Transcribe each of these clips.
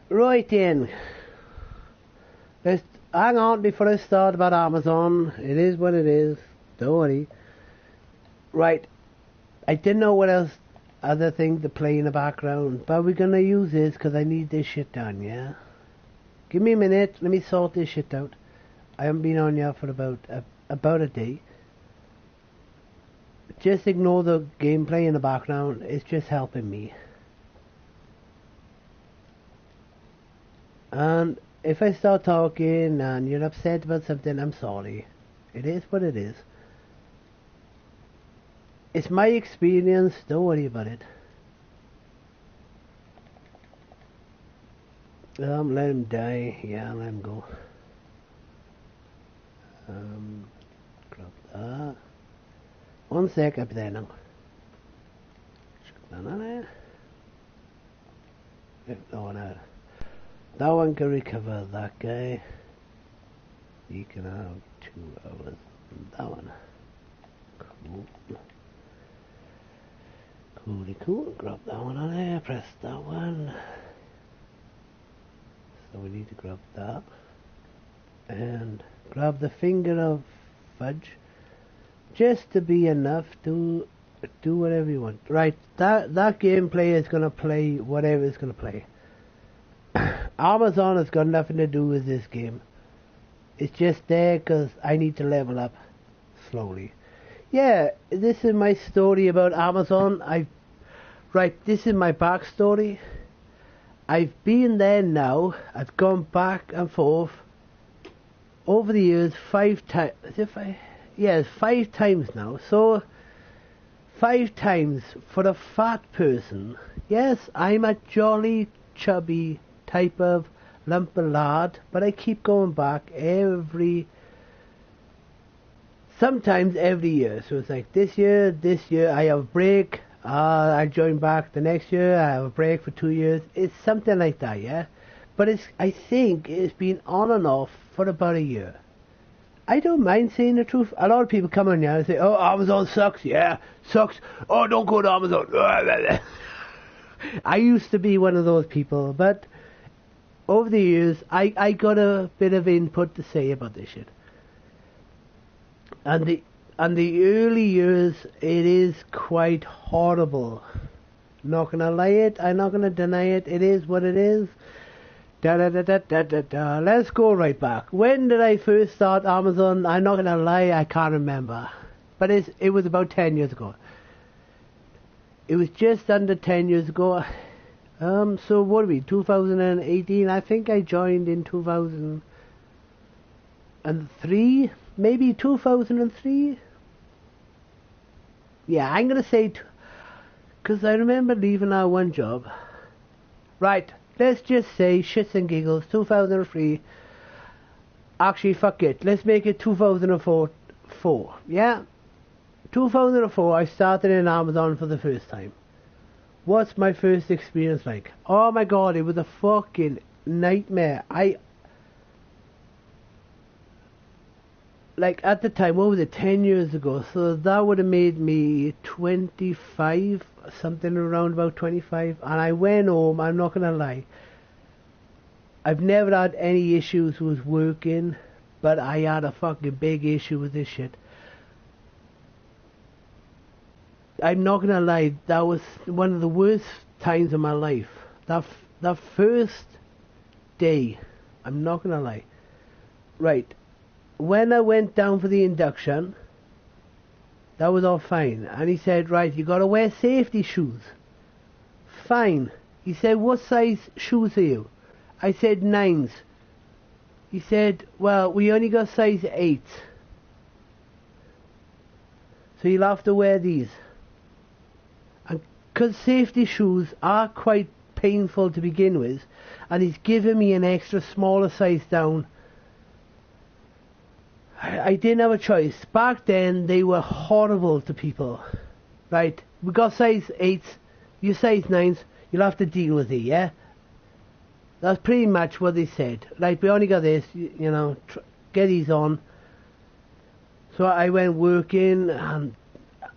Right then. Let's hang on before I start about Amazon. It is what it is. Don't worry. Right. I didn't know what else other thing to play in the background, but we're gonna use this because I need this shit done, yeah? Give me a minute, let me sort this shit out. I haven't been on here for about a day. Just ignore the gameplay in the background, it's just helping me. And if I start talking and you're upset about something, I'm sorry. It is what it is. It's my experience, don't worry about it. Let him die, yeah, let him go. Grab that. 1 sec, up there now. Chuck that on there. That one can recover that guy. He can have 2 hours. That one. Cool. Cool. Grab that one on there. Press that one. So we need to grab that. And grab the finger of fudge. Just to be enough to do whatever you want. Right, that gameplay is going to play whatever it's going to play. Amazon has got nothing to do with this game. It's just there because I need to level up slowly. Yeah, this is my story about Amazon. This is my backstory. I've been there now. I've gone back and forth over the years 5 times. Yes, 5 times now. So 5 times for a fat person. Yes, I'm a jolly chubby type of lump of lard, but I keep going back sometimes every year. So it's like this year I have a break, I join back the next year, I have a break for 2 years. It's something like that, yeah? But I think it's been on and off for about a year. I don't mind saying the truth. A lot of people come on here and say, oh, Amazon sucks. Yeah, sucks. Oh, don't go to Amazon. I used to be one of those people, but over the years, I got a bit of input to say about this shit. And the early years, it is quite horrible. Not gonna lie I'm not gonna deny it. It is what it is. Let's go right back. When did I first start Amazon? I'm not gonna lie, I can't remember. But it was about 10 years ago. It was just under 10 years ago. So what are we, 2018? I think I joined in 2003, maybe 2003. Yeah, I'm gonna say, because I remember leaving our one job. Right, let's just say, shits and giggles, 2003. Actually, fuck it, let's make it 2004. Yeah, 2004 I started in Amazon for the first time. What's my first experience like? Oh my god, it was a fucking nightmare. Like at the time, what was it, 10 years ago, so that would have made me 25, something around about 25, and I went home, I'm not gonna lie, I've never had any issues with working, but I had a fucking big issue with this shit. I'm not gonna lie, that was one of the worst times of my life. That first day, I'm not gonna lie. Right, when I went down for the induction, that was all fine. And he said, right, you gotta wear safety shoes. Fine. He said, what size shoes are you? I said 9s. He said, well, we only got size 8s. So you'll have to wear these. Because safety shoes are quite painful to begin with, and he's given me an extra smaller size down. I didn't have a choice. Back then, they were horrible to people. Right, we got size 8s, you size 9s, you'll have to deal with it, yeah? That's pretty much what they said. Like, we only got this, you know, get these on. So I went working, and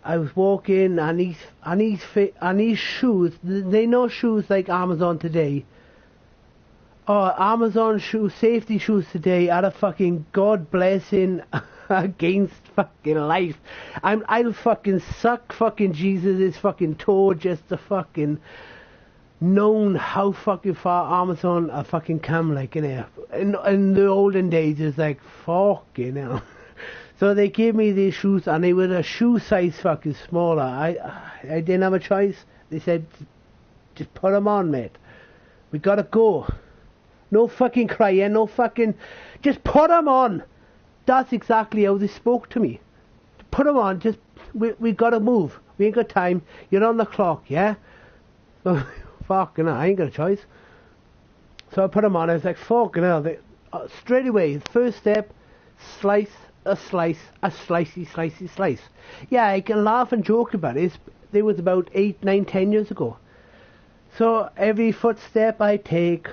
I was walking and these shoes, they no shoes like Amazon today. Oh, Amazon shoes, safety shoes today are a fucking God blessing against fucking life. I'll fucking suck fucking Jesus' fucking toe just to fucking known how fucking far Amazon are fucking come, like, in there. In the olden days, it's like, fucking hell. So they gave me these shoes, and they were a shoe size fucking smaller. I didn't have a choice. They said, just put them on, mate. We gotta go. No fucking crying, no fucking... Just put them on. That's exactly how they spoke to me. Put them on, just... We gotta move. We ain't got time. You're on the clock, yeah? So, fucking hell, I ain't got a choice. So I put them on. I was like, fucking hell. Straight away, first step, slice, a slice, a slicey slice. Yeah, I can laugh and joke about it. It was about 8, 9, 10 years ago. So every footstep I take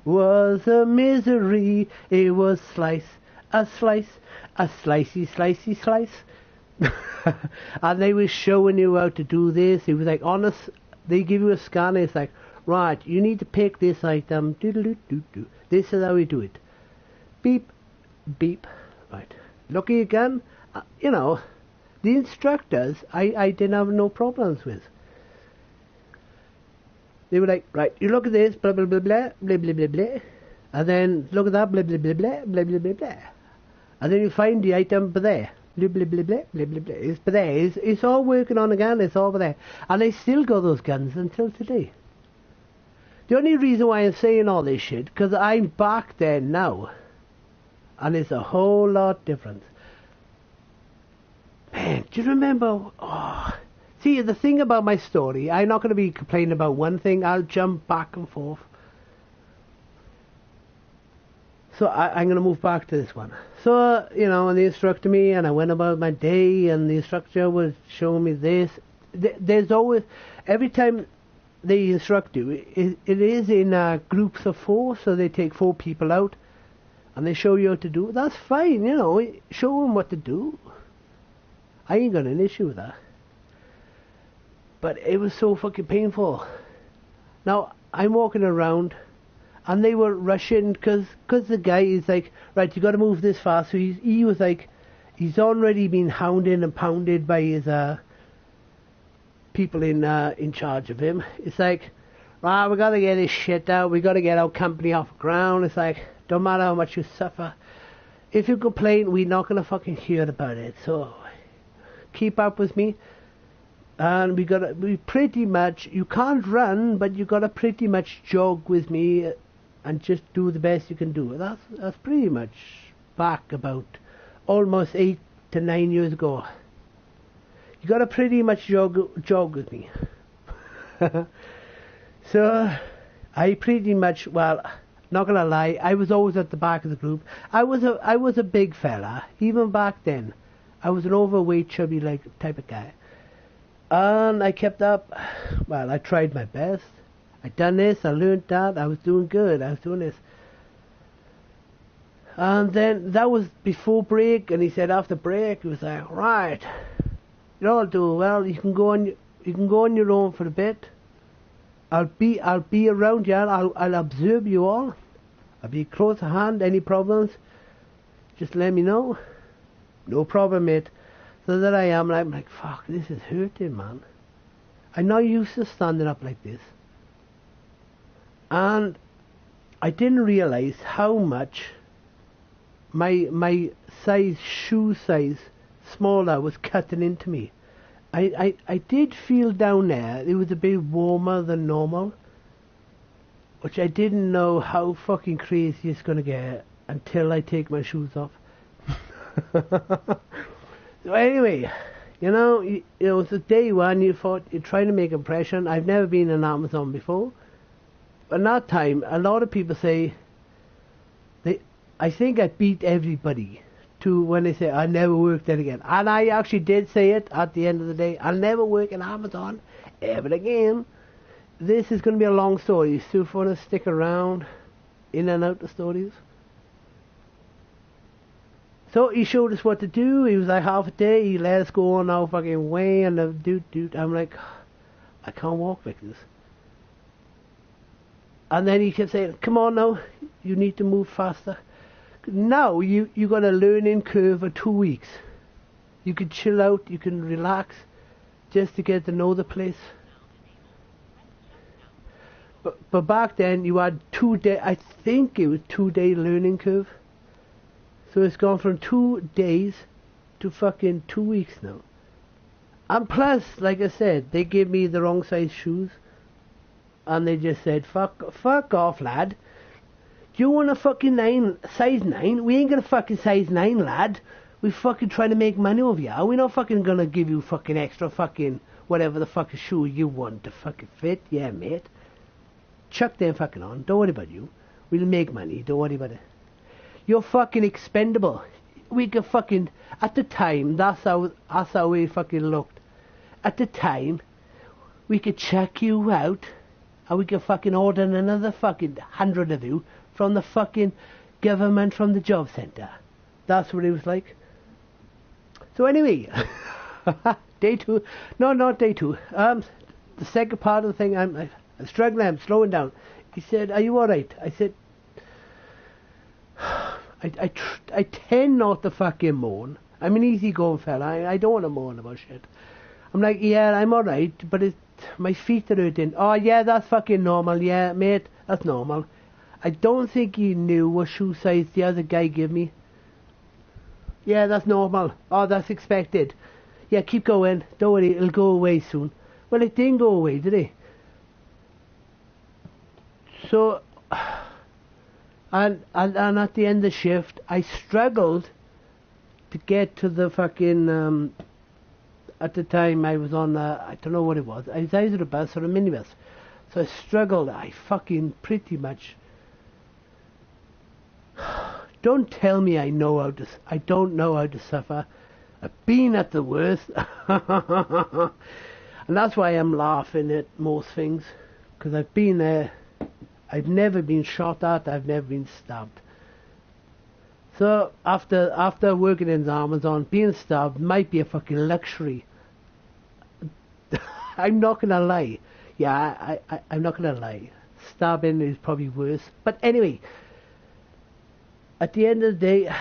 was a misery. It was slice, a slicey slice. And they were showing you how to do this. It was like, honest, they give you a scanner. It's like, right, you need to pick this item. Doo-doo-doo-doo-doo. This is how we do it. Beep, beep. Right. Lucky again. You know, the instructors, I didn't have no problems with. They were like, right, you look at this, blah, blah, blah, blah, blah, blah, blah, blah. And then look at that, blah, blah, blah, blah, blah, blah, blah, blah. And then you find the item there. Blah, blah, blah, blah, blah, blah, blah. It's there. It's all working on again. It's over there. And I still got those guns until today. The only reason why I'm saying all this shit, because I'm back there now. And it's a whole lot different. Man, do you remember... Oh... See, the thing about my story, I'm not going to be complaining about one thing. I'll jump back and forth. So I'm going to move back to this one. So, you know, and they instructed me, and I went about my day, and the instructor was showing me this. There's always, every time they instruct you, it is in groups of 4, so they take 4 people out, and they show you how to do it. That's fine, you know, show them what to do. I ain't got an issue with that. But it was so fucking painful. Now, I'm walking around, and they were rushing, because the guy is like, right, you got to move this fast. So he was like, he's already been hounded and pounded by his people in charge of him. It's like, right, we got to get this shit out. We got to get our company off the ground. It's like, don't matter how much you suffer. If you complain, we're not going to fucking hear about it. So, keep up with me. And we pretty much, you can't run, but you gotta pretty much jog with me and just do the best you can do. That's pretty much back about almost 8 to 9 years ago. You gotta pretty much jog with me. So I pretty much, well, not gonna lie, I was always at the back of the group. I was a big fella, even back then. I was an overweight, chubby type of guy. And I kept up. Well, I tried my best. I done this, I learned that, I was doing good, I was doing this. And then that was before break, and he said after break, he was like, right, you're all doing well, you can go on your own for a bit. I'll be around you, I'll observe you all. I'll be close at hand, any problems, just let me know. No problem, mate. So that I am, and I'm like, fuck, this is hurting, man. I'm not used to standing up like this. And I didn't realise how much my shoe size smaller was cutting into me. I did feel down there it was a bit warmer than normal, which I didn't know how fucking crazy it's gonna get until I take my shoes off. So anyway, you know, it's a day one, you're trying to make an impression. I've never been in Amazon before. But in that time, a lot of people say, I think I beat everybody to when they say, I never work there again. And I actually did say it at the end of the day. I'll never work in Amazon ever again. This is going to be a long story, so if you want to stick around, in and out the stories. So he showed us what to do. He was like half a day. He let us go on our fucking way and dude. I'm like, I can't walk like this. And then he kept saying, come on now, you need to move faster. Now you got a learning curve of 2 weeks. You can chill out, you can relax, just to get to know the place. But back then you had 2 day, I think it was 2 day learning curve. So it's gone from 2 days to fucking 2 weeks now. And plus, like I said, they gave me the wrong size shoes. And they just said, fuck off, lad. Do you want a fucking size 9? We ain't gonna fucking size 9, lad. We fucking trying to make money over here. We're not fucking gonna give you fucking extra fucking whatever the fucking shoe you want to fucking fit. Yeah, mate. Chuck them fucking on. Don't worry about you. We'll make money. Don't worry about it. You're fucking expendable. We could fucking... At the time, that's how we fucking looked. At the time, we could check you out, and we could fucking order another fucking 100 of you from the fucking government, from the job centre. That's what it was like. So anyway, day 2. No, not day 2. The second part of the thing, I'm struggling, I'm slowing down. He said, are you alright? I said, I tend not to fucking moan. I'm an easygoing fella. I don't want to moan about shit. I'm like, yeah, I'm alright, but my feet are hurting. Oh yeah, that's fucking normal. Yeah, mate, that's normal. I don't think he knew what shoe size the other guy gave me. Yeah, that's normal. Oh, that's expected. Yeah, keep going. Don't worry, it'll go away soon. Well, it didn't go away, did it? So, and at the end of the shift, I struggled to get to the fucking, at the time I was on, I don't know what it was. I was either a bus or a minibus. So I struggled. I fucking pretty much... Don't tell me I don't know how to suffer. I've been at the worst. And that's why I'm laughing at most things. Because I've been there. I've never been shot at. I've never been stabbed. So after working in Amazon, being stabbed might be a fucking luxury. I'm not gonna lie. Yeah, I'm not gonna lie. Stabbing is probably worse. But anyway, at the end of the day,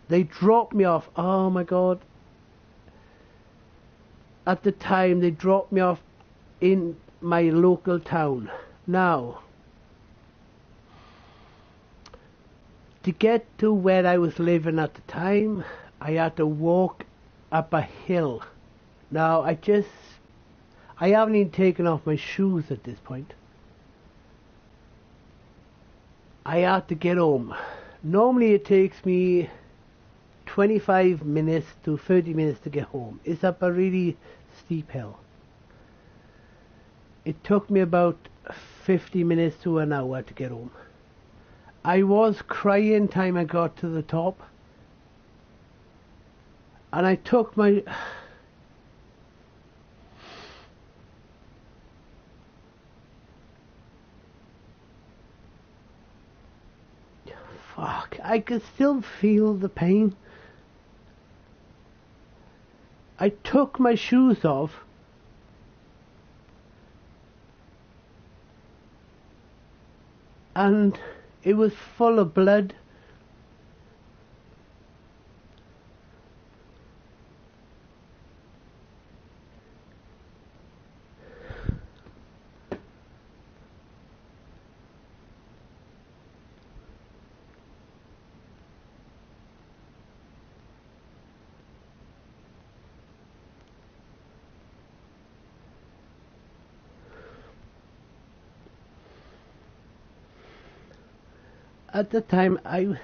they dropped me off. Oh my god. At the time, they dropped me off in my local town. Now, to get to where I was living at the time, I had to walk up a hill. Now, I haven't even taken off my shoes at this point. I had to get home. Normally it takes me 25 minutes to 30 minutes to get home. It's up a really steep hill. It took me about 50 minutes to an hour to get home. I was crying time I got to the top. And I took my... Fuck, I could still feel the pain. I took my shoes off. And it was full of blood. At the time, I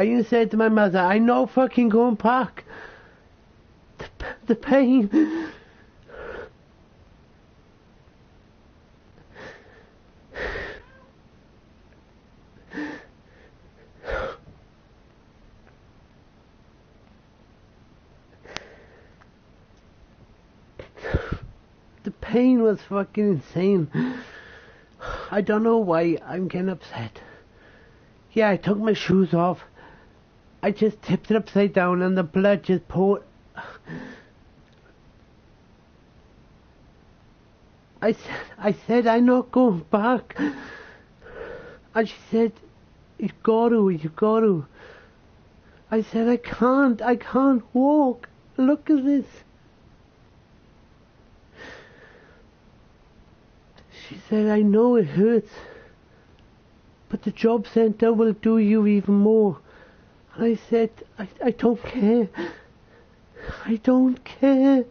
even said to my mother, I know fucking going back. The pain. pain was fucking insane. I don't know why I'm getting upset. Yeah, I took my shoes off. I just tipped it upside down and the blood just poured. I said, I'm not going back. And she said, you got to. I said, I can't walk. Look at this. She said, I know it hurts, but the job centre will do you even more. And I said, I don't care. I don't care.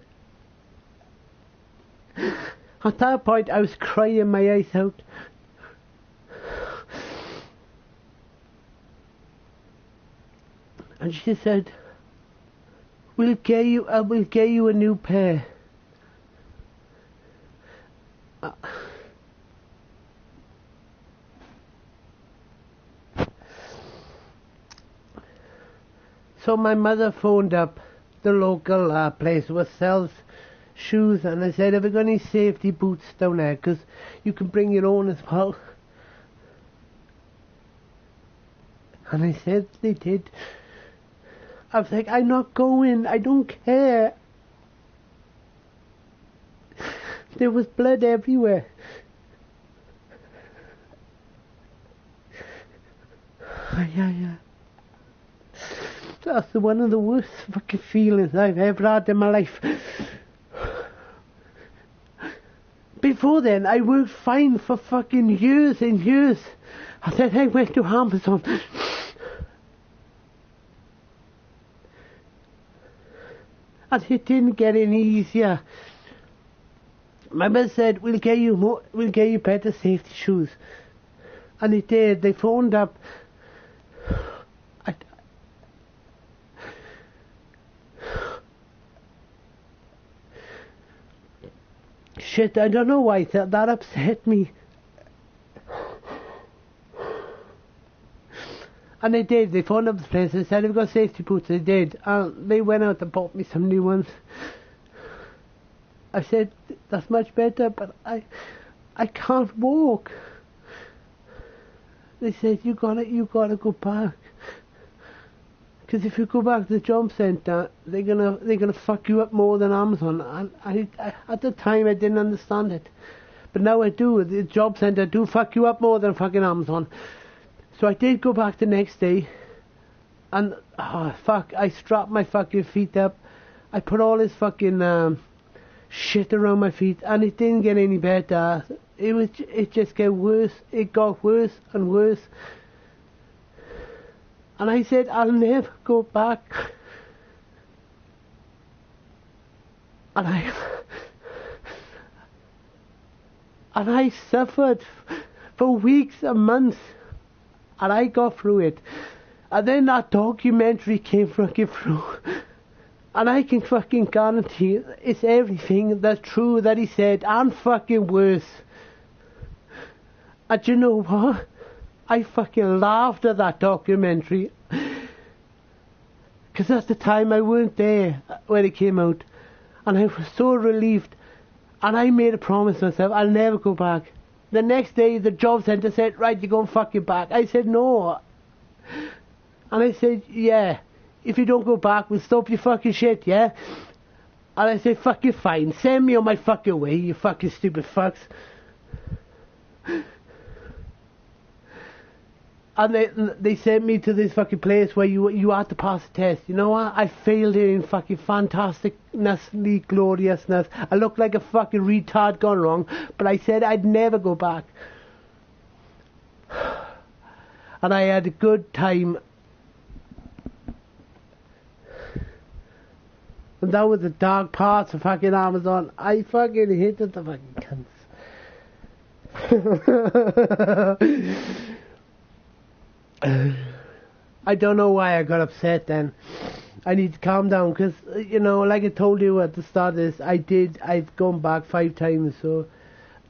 At that point, I was crying my eyes out. And she said, we'll get you a new pair. So my mother phoned up the local place which sells shoes, and I said, have you got any safety boots down there? Because you can bring your own as well. And I said they did. I was like, I'm not going, I don't care. There was blood everywhere. Yeah. That's one of the worst fucking feelings I've ever had in my life. Before then, I worked fine for fucking years and years. And then I went to Amazon. And it didn't get any easier. My mother said, we'll get you better safety shoes. And it did. They phoned up. Shit, I don't know why that upset me. And they did. They phoned up the place. They said, we've got safety boots. They did. And they went out and bought me some new ones. I said, that's much better, but I can't walk. They said, you gotta go back. Because if you go back to the job centre, they're gonna fuck you up more than Amazon. And I at the time I didn't understand it, but now I do. The job centre do fuck you up more than fucking Amazon. So I did go back the next day, and I strapped my fucking feet up. I put all this fucking shit around my feet, and it didn't get any better. It just got worse. It got worse and worse. And I said, I'll never go back. And I suffered for weeks and months. And I got through it. And then that documentary came fucking through. And I can fucking guarantee it's everything that's true that he said, and fucking worse. And you know what? I fucking laughed at that documentary. Because at the time I weren't there when it came out. And I was so relieved. And I made a promise to myself, I'll never go back. The next day the job centre said, right, you're going fucking back. I said, no. And I said, yeah, if you don't go back, we'll stop your fucking shit, yeah? And I said, fucking fine, send me on my fucking way, you fucking stupid fucks. And they sent me to this fucking place where you had to pass a test. You know what? I failed it in fucking fantasticness, gloriousness. I looked like a fucking retard gone wrong, but I said I'd never go back. And I had a good time. And that was the dark parts of fucking Amazon. I fucking hated the fucking cunts. I don't know why I got upset then. I need to calm down because, you know, like I told you at the start of this, I've gone back 5 times, so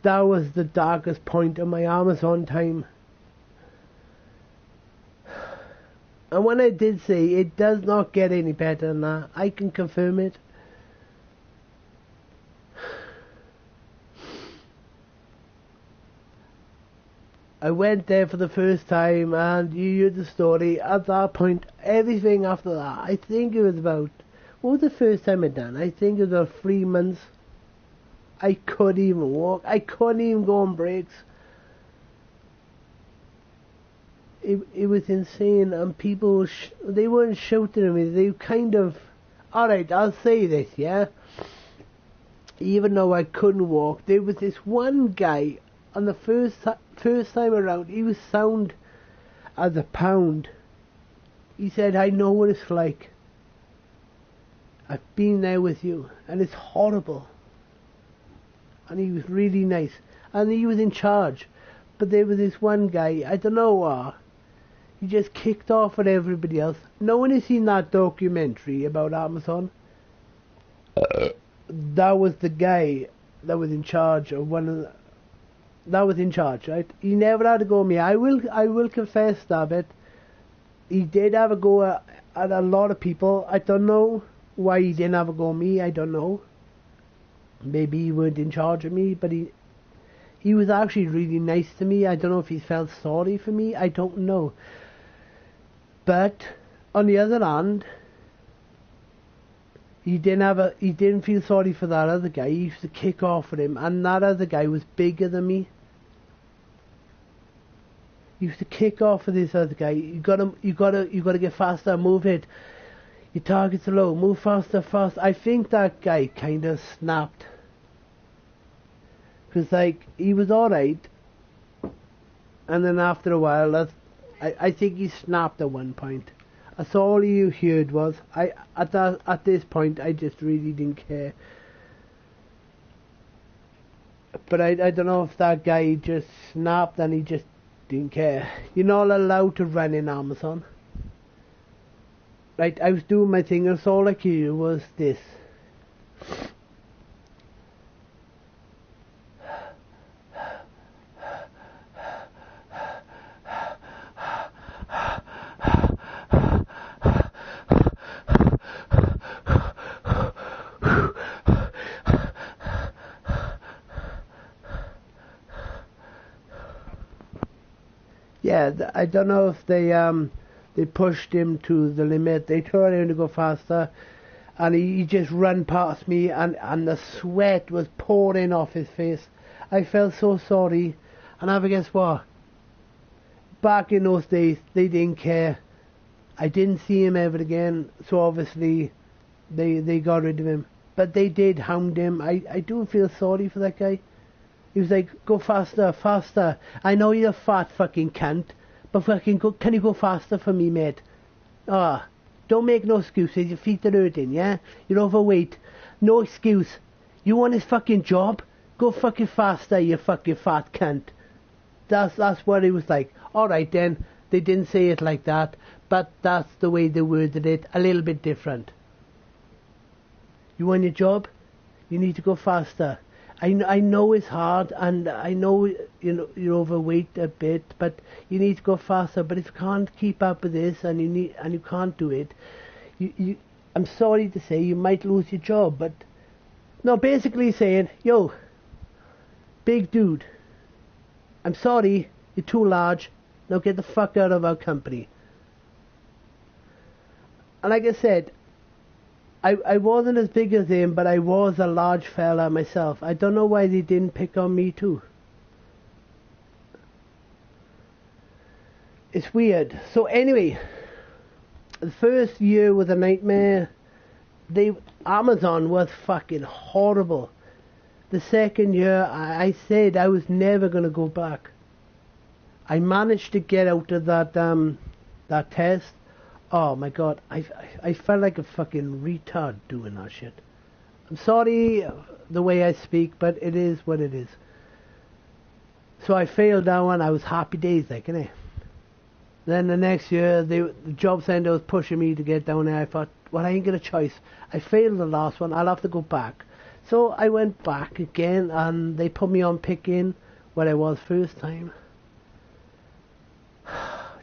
that was the darkest point of my Amazon time. And when I did say it does not get any better than that, I can confirm it. I went there for the first time, and you heard the story. At that point, everything after that, I think it was about, what was the first time I'd done? I think it was about 3 months. I couldn't even walk. I couldn't even go on breaks. It was insane, and people, they weren't shouting at me. They kind of, alright, I'll say this, yeah? Even though I couldn't walk, there was this one guy on the first time around. He was sound as a pound. He said, I know what it's like. I've been there with you, and it's horrible. And he was really nice, and he was in charge. But there was this one guy, I don't know what, he just kicked off at everybody else. No one has seen that documentary about Amazon. That was the guy that was in charge of one of the, that was in charge, right? He never had a go at me. I will confess that bit. He did have a go at a lot of people. I don't know why he didn't have a go at me. I don't know. Maybe he weren't in charge of me, but he was actually really nice to me. I don't know if he felt sorry for me. I don't know. But on the other hand, he didn't feel sorry for that other guy. He used to kick off at him, and that other guy was bigger than me. He used to kick off with this other guy. You gotta get faster, move it. Your target's low, move faster, fast. I think that guy kind of snapped. Cause like, he was alright. And then after a while, I think he snapped at one point. That's all you heard was, at this point, I just really didn't care. But I don't know if that guy just snapped and he just didn't care. You're not allowed to run in Amazon. Right, I was doing my thing, and all I could do was this. Yeah, I don't know if they pushed him to the limit. They told him to go faster, and he just ran past me, and the sweat was pouring off his face. I felt so sorry, and I guess what? Back in those days, they didn't care. I didn't see him ever again, so obviously they got rid of him. But they did hound him. I do feel sorry for that guy. He was like, go faster, faster. I know you're a fat fucking cunt, but fucking can you go faster for me, mate? Don't make no excuses. Your feet are hurting, yeah? You're overweight. No excuse. You want his fucking job? Go fucking faster, you fucking fat cunt. That's what it was like. Alright then, they didn't say it like that, but that's the way they worded it, a little bit different. You want your job? You need to go faster. I know it's hard, and I know you're overweight a bit, but you need to go faster. But if you can't keep up with this, and you can't do it, I'm sorry to say you might lose your job. But no, basically saying, yo, big dude, I'm sorry, you're too large. Now get the fuck out of our company. And like I said, I wasn't as big as him, but I was a large fella myself. I don't know why they didn't pick on me too. It's weird. So anyway, the first year was a nightmare. Amazon was fucking horrible. The second year, I said I was never going to go back. I managed to get out of that test. Oh my god, I felt like a fucking retard doing that shit. I'm sorry the way I speak, but it is what it is. So I failed that one. I was happy days, like, innit? Then the next year, the job centre was pushing me to get down there. I thought, well, I ain't got a choice. I failed the last one. I'll have to go back. So I went back again, and they put me on picking where I was first time.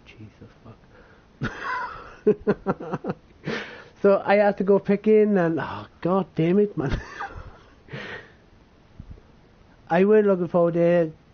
Jesus fuck. So I had to go picking, and oh god damn it, man. I weren't looking forward to it.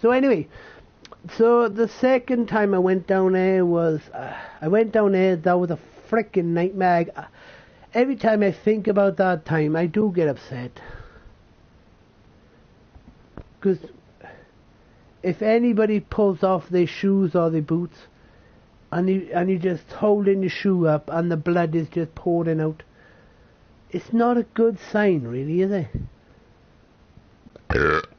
So anyway, so the second time I went down there was, that was a freaking nightmare. Every time I think about that time, I do get upset. Because if anybody pulls off their shoes or their boots, and you just holding your shoe up and the blood is just pouring out, it's not a good sign, really, is it?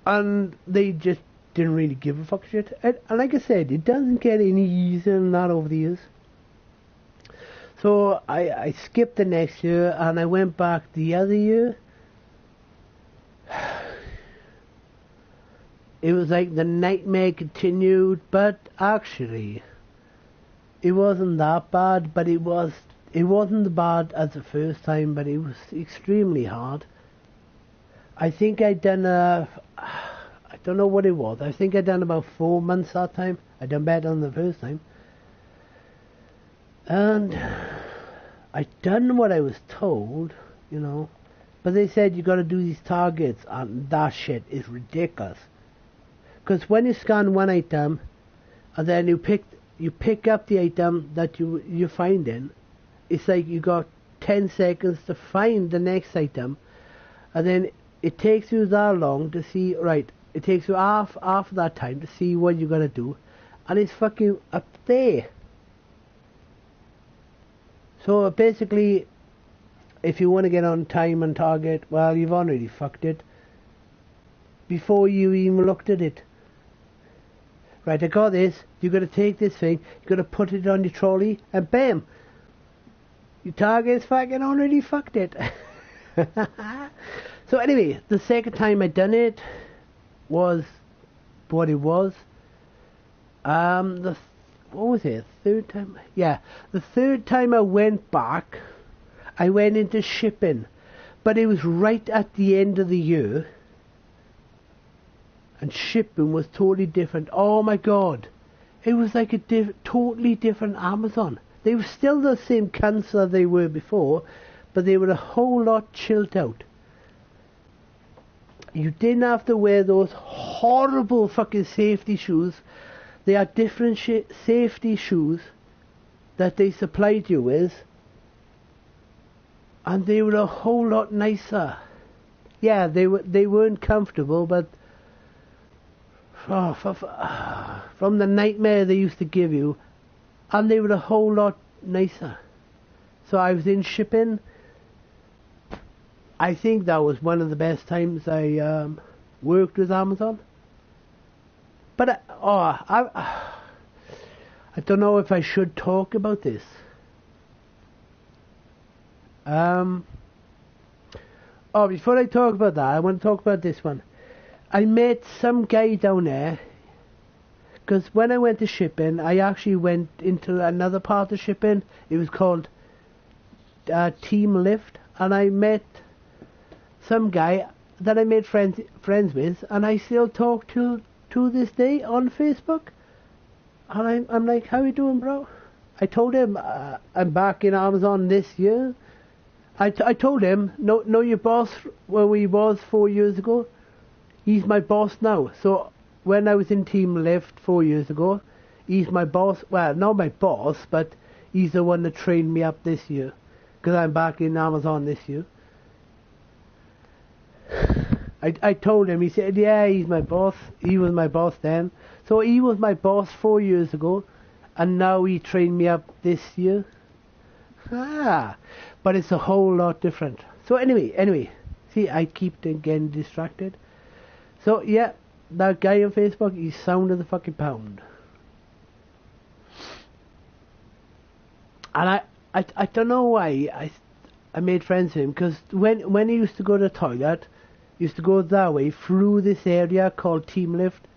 And they just didn't really give a fuck shit. And like I said, it doesn't get any easier than that over the years. So I skipped the next year and I went back the other year. It was like the nightmare continued, but actually it wasn't that bad, but it wasn't as bad as the first time, but it was extremely hard. I think I don't know what it was. I think I done about 4 months that time. I done better than the first time. And I done what I was told, you know. But they said you got to do these targets, and that shit is ridiculous. Because when you scan one item, and then you pick up the item that you're finding, it's like you got 10 seconds to find the next item, and then it takes you that long to see, right, it takes you half that time to see what you're gonna do, and it's fucking up there. So basically, if you want to get on time and target, well, you've already fucked it before you even looked at it. Right, I got this. You got to take this thing, you got to put it on your trolley, and bam, your target's fucking already fucked it. So anyway, the second time I done it was what it was. What was it? Third time? Yeah, the third time I went back, I went into shipping, but it was right at the end of the year. And shipping was totally different. Oh my god. It was like a totally different Amazon. They were still the same cunts that they were before, but they were a whole lot chilled out. You didn't have to wear those horrible fucking safety shoes. They are different safety shoes that they supplied you with, and they were a whole lot nicer. Yeah, they weren't comfortable, but from the nightmare they used to give you, and they were a whole lot nicer. So I was in shipping. I think that was one of the best times I worked with Amazon. But I don't know if I should talk about this. Before I talk about that, I want to talk about this one. I met some guy down there, because when I went to shipping, I actually went into another part of shipping. It was called Team Lift, and I met some guy that I made friends with, and I still talk to this day on Facebook. And I'm like, how you doing, bro? I told him I'm back in Amazon this year. I told him, know your boss where he was 4 years ago? He's my boss now. So when I was in Team Lift 4 years ago, he's my boss. Well, not my boss, but he's the one that trained me up this year, because I'm back in Amazon this year. I told him. He said, yeah, he's my boss. He was my boss then. So he was my boss 4 years ago, and now he trained me up this year. But it's a whole lot different. So anyway, see, I keep getting distracted. So yeah, that guy on Facebook, he's sound of the fucking pound. And I don't know why I made friends with him, because when he used to go to the toilet, he used to go that way through this area called Team Lift.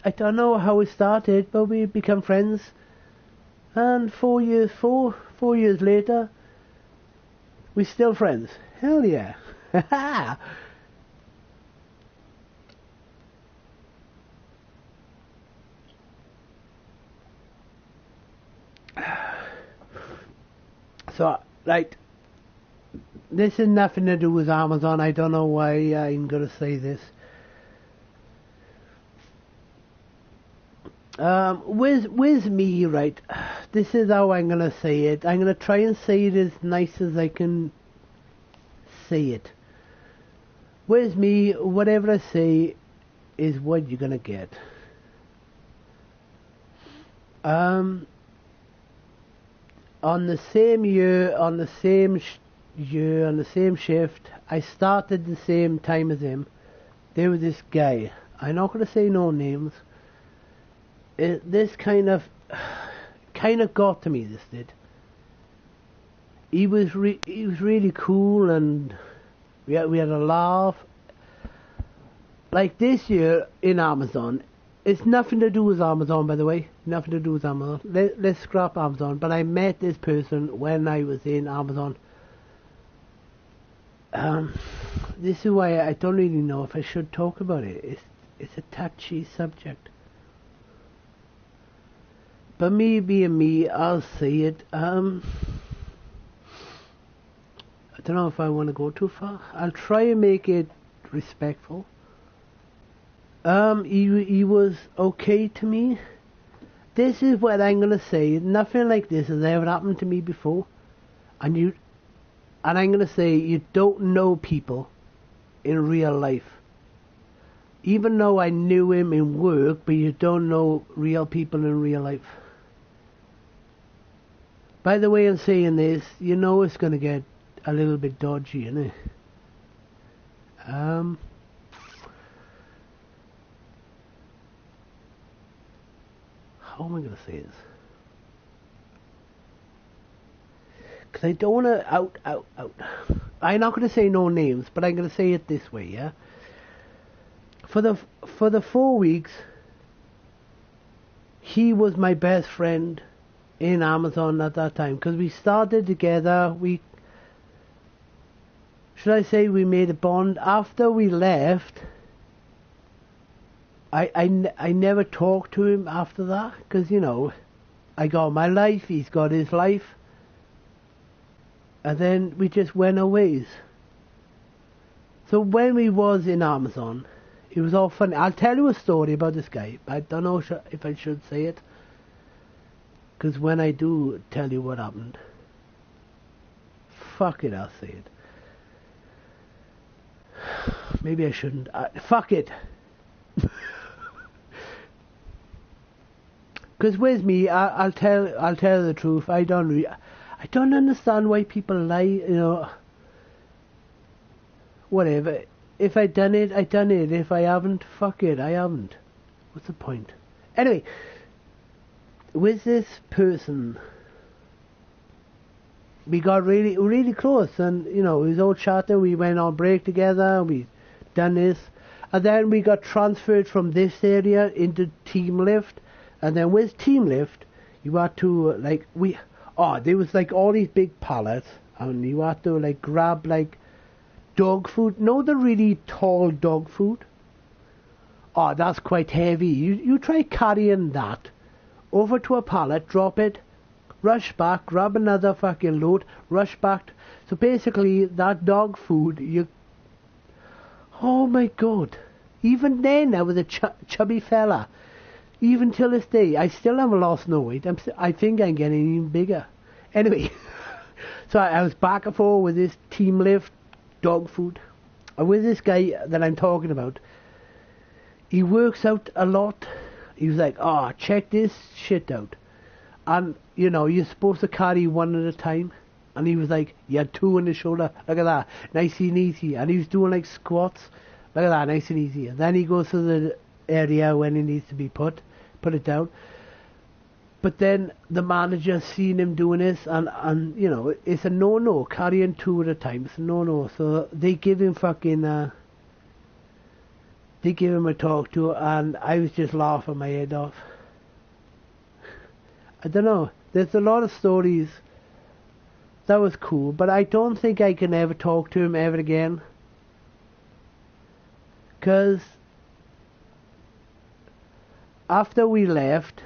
I don't know how it started, but we become friends. And 4 years later, we're still friends. Hell yeah. So, right, this has nothing to do with Amazon. I don't know why I'm gonna say this. With me, right, this is how I'm gonna say it. I'm gonna try and say it as nice as I can say it. With me, whatever I say is what you're gonna get. On the same year, on the same on the same shift, I started the same time as him. There was this guy. I'm not gonna say no names. This kind of got to me. This did. He was really cool, and we had a laugh. Like this year in Amazon, it's nothing to do with Amazon, by the way. Nothing to do with Amazon. Let's scrap Amazon. But I met this person when I was in Amazon. This is why I don't really know if I should talk about it. It's a touchy subject. But me being me, I'll say it. I don't know if I want to go too far. I'll try and make it respectful. He was okay to me. This is what I'm gonna say. Nothing like this has ever happened to me before. And I'm gonna say you don't know people in real life. Even though I knew him in work, but you don't know real people in real life. By the way I'm saying this, you know it's gonna get a little bit dodgy, innit? How am I gonna say this? Because I don't wanna out. I'm not gonna say no names, but I'm gonna say it this way, yeah? For the 4 weeks, he was my best friend in Amazon at that time, because we started together. Should I say we made a bond? After we left, I never talked to him after that, because, you know, I got my life, he's got his life, and then we just went our ways. So when we was in Amazon, it was all funny. I'll tell you a story about this guy, but I don't know if I should say it, because when I do tell you what happened, fuck it, I'll say it. Maybe I shouldn't. Fuck it. Because with me, I'll tell the truth. I don't understand why people lie. You know. Whatever. If I done it, I done it. If I haven't, fuck it, I haven't. What's the point? Anyway, with this person, we got really close, and you know, it was all chatter. We went on break together. We done this, and then we got transferred from this area into team lift, and then with team lift, you had to there was like all these big pallets, and you had to like grab like dog food. No, the really tall dog food. Oh, that's quite heavy. You try carrying that over to a pallet, drop it, rush back, grab another fucking load, rush back. So basically, that dog food, oh my god. Even then, I was a chubby fella. Even till this day, I still haven't lost no weight. I think I'm getting even bigger. Anyway, so I was back and forth with this team lift, dog food. And with this guy that I'm talking about, he works out a lot. He was like, oh, check this shit out. And, you know, you're supposed to carry one at a time. And he was like, you had two on the shoulder. Look at that. Nice and easy. And he was doing like squats. Look at that. Nice and easy. And then he goes to the area when it needs to be put it down. But then the manager seen him doing this. And you know, it's a no-no. Carrying two at a time. It's a no-no. So they give him fucking... They give him a talk to, and I was just laughing my head off. I don't know. There's a lot of stories. That was cool, but I don't think I can ever talk to him ever again. 'Cause after we left,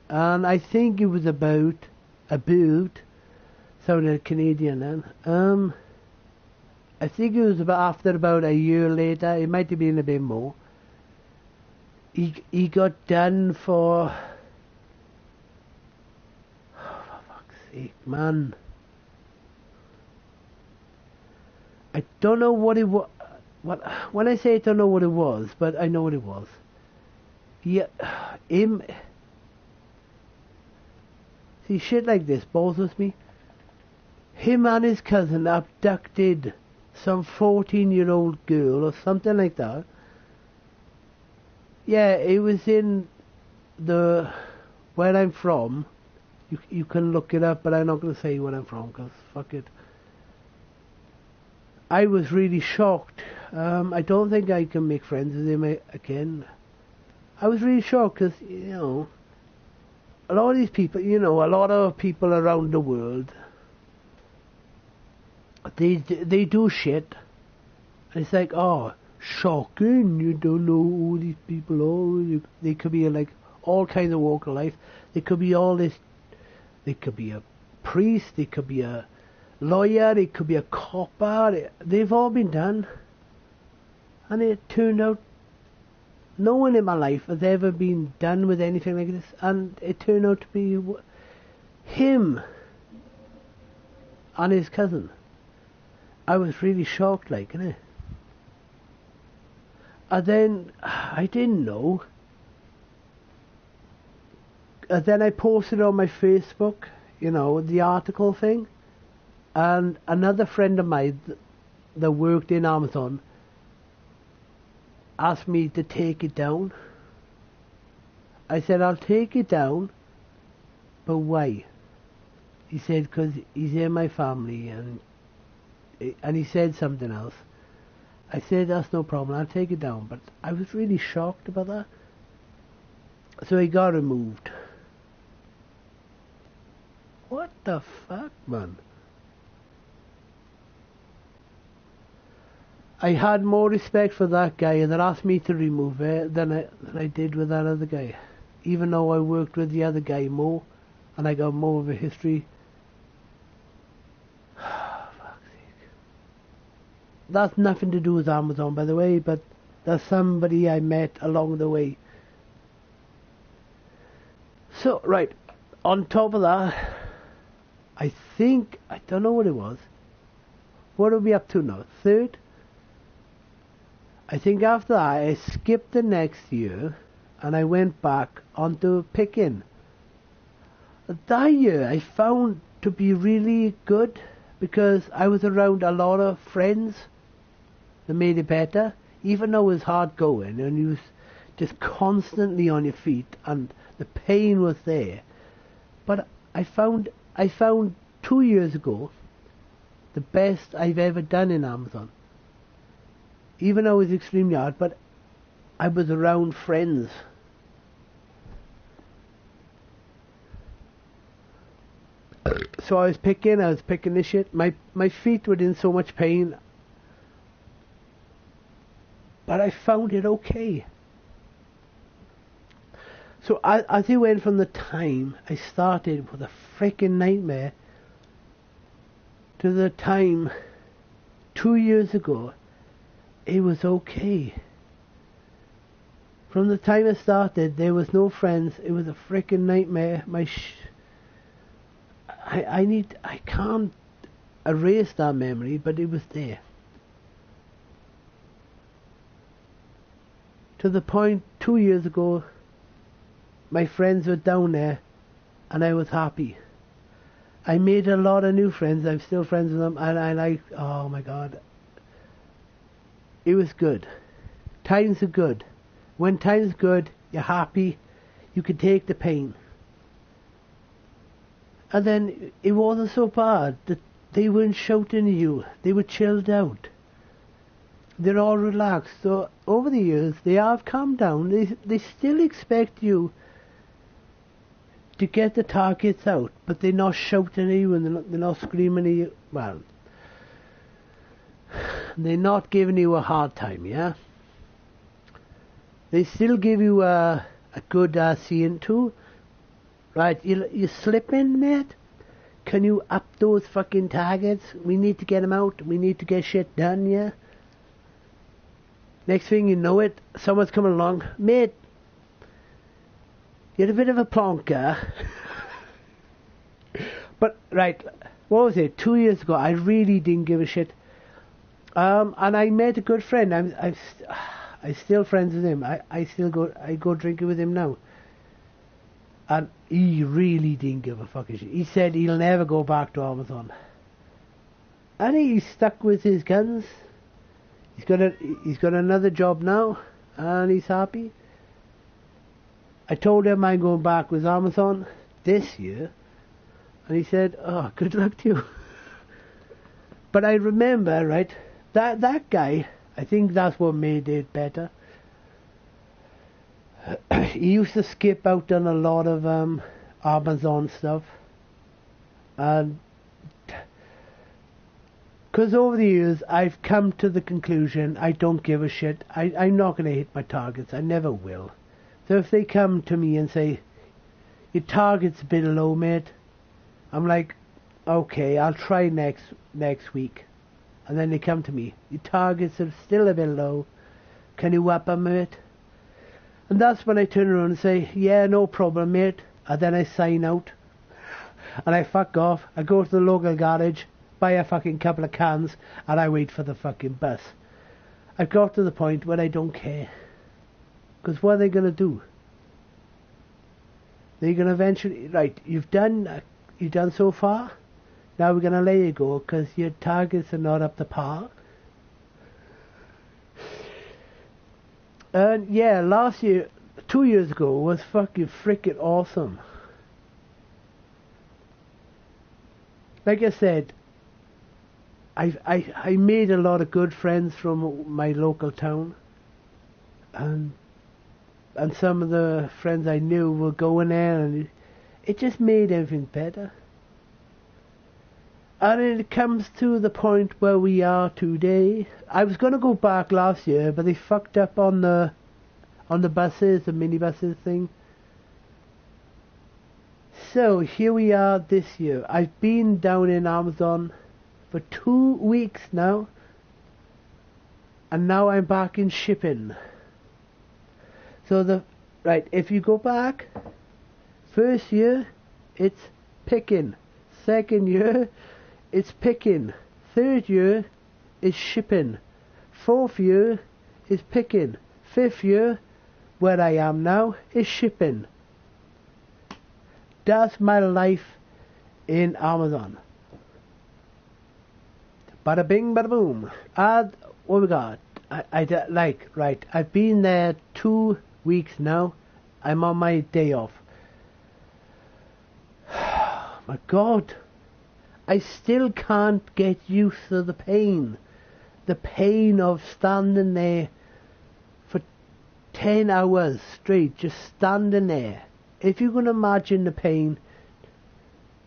and I think it was about sounded Canadian then. I think it was after about a year later, it might have been a bit more. He got done for fuck's sake, man. I don't know what it was. When I say I don't know what it was, but I know what it was. Him. See, shit like this bothers me. Him and his cousin abducted some 14-year-old girl or something like that. Yeah, it was in where I'm from. You can look it up, but I'm not going to say where I'm from, because fuck it. I was really shocked. I don't think I can make friends with him again. I was really shocked because, a lot of these people, a lot of people around the world, they do shit. And it's like, oh, shocking, you don't know who these people are. They could be like all kinds of walk of life. They could be all this, they could be a priest, they could be a lawyer, it could be a copper. They've all been done, and it turned out no one in my life has ever been done with anything like this, and it turned out to be him and his cousin. I was really shocked, like, innit? And then I didn't know, and then I posted on my Facebook, the article thing. And another friend of mine that worked in Amazon asked me to take it down. I said, I'll take it down, but why? He said, because he's in my family, and he said something else. I said, that's no problem, I'll take it down, but I was really shocked about that. So he got removed. What the fuck, man? I had more respect for that guy that asked me to remove it than I did with that other guy. Even though I worked with the other guy more, and I got more of a history. Fuck's sake. That's nothing to do with Amazon, by the way, but that's somebody I met along the way. So, right, on top of that, I don't know what it was. What are we up to now? Third? I think after that I skipped the next year and I went back onto picking. That year I found to be really good because I was around a lot of friends that made it better, even though it was hard going and you was just constantly on your feet and the pain was there. But I found 2 years ago the best I've ever done in Amazon. Even though it was extremely hard, but I was around friends. So I was picking this shit. My feet were in so much pain, but I found it okay. So as it went from the time I started with a freaking nightmare to the time 2 years ago, it was okay. From the time I started, there was no friends. It was a freaking nightmare. I can't erase that memory, but it was there. To the point 2 years ago, my friends were down there, and I was happy. I made a lot of new friends. I'm still friends with them, and oh my God. It was good. Times are good. When times are good, you're happy. You can take the pain. And then it wasn't so bad that they weren't shouting at you. They were chilled out. They're all relaxed. So over the years, they have calmed down. They still expect you to get the targets out, but they're not shouting at you and they're not screaming at you. Well, they're not giving you a hard time, yeah? They still give you a good seeing too. Right, you slipping, mate? can you up those fucking targets? We need to get them out. We need to get shit done, yeah? Next thing you know it, someone's coming along. Mate, you're a bit of a plonker. But, right, what was it? 2 years ago, I really didn't give a shit. And I met a good friend. I'm still friends with him. I go drinking with him now. And he really didn't give a fucking shit. He said he'll never go back to Amazon. And he's stuck with his guns. He's got another job now, and he's happy. I told him I'm going back with Amazon this year, and he said, "Oh, good luck to you." But I remember, right, that guy. I think that's what made it better. He used to skip out on a lot of Amazon stuff, and because over the years I've come to the conclusion I don't give a shit. I'm not going to hit my targets. I never will. So if they come to me and say, your target's a bit low, mate, I'm like, okay, I'll try next week. And then they come to me, your targets are still a bit low. Can you up them, mate? And that's when I turn around and say, yeah, no problem, mate. And then I sign out. And I fuck off. I go to the local garage, buy a fucking couple of cans, and I wait for the fucking bus. I've got to the point where I don't care. Because what are they going to do? They're going to eventually, right, you've done so far. Now we're going to let you go because your targets are not up to par. And yeah, last year, 2 years ago, was fucking freaking awesome. Like I said, I made a lot of good friends from my local town, and some of the friends I knew were going there, and it just made everything better. And it comes to the point where we are today. I was going to go back last year, but they fucked up on the buses, the minibuses thing. So here we are this year. I've been down in Amazon for 2 weeks now, and now I'm back in shipping. So if you go back, first year it's picking, second year it's picking, third year is shipping, fourth year is picking, fifth year, where I am now, is shipping. That's my life in Amazon. Bada bing, bada boom. And what we got? I've been there 2 weeks now. I'm on my day off. My God, I still can't get used to the pain. The pain of standing there for 10 hours straight, just standing there. If you can imagine the pain,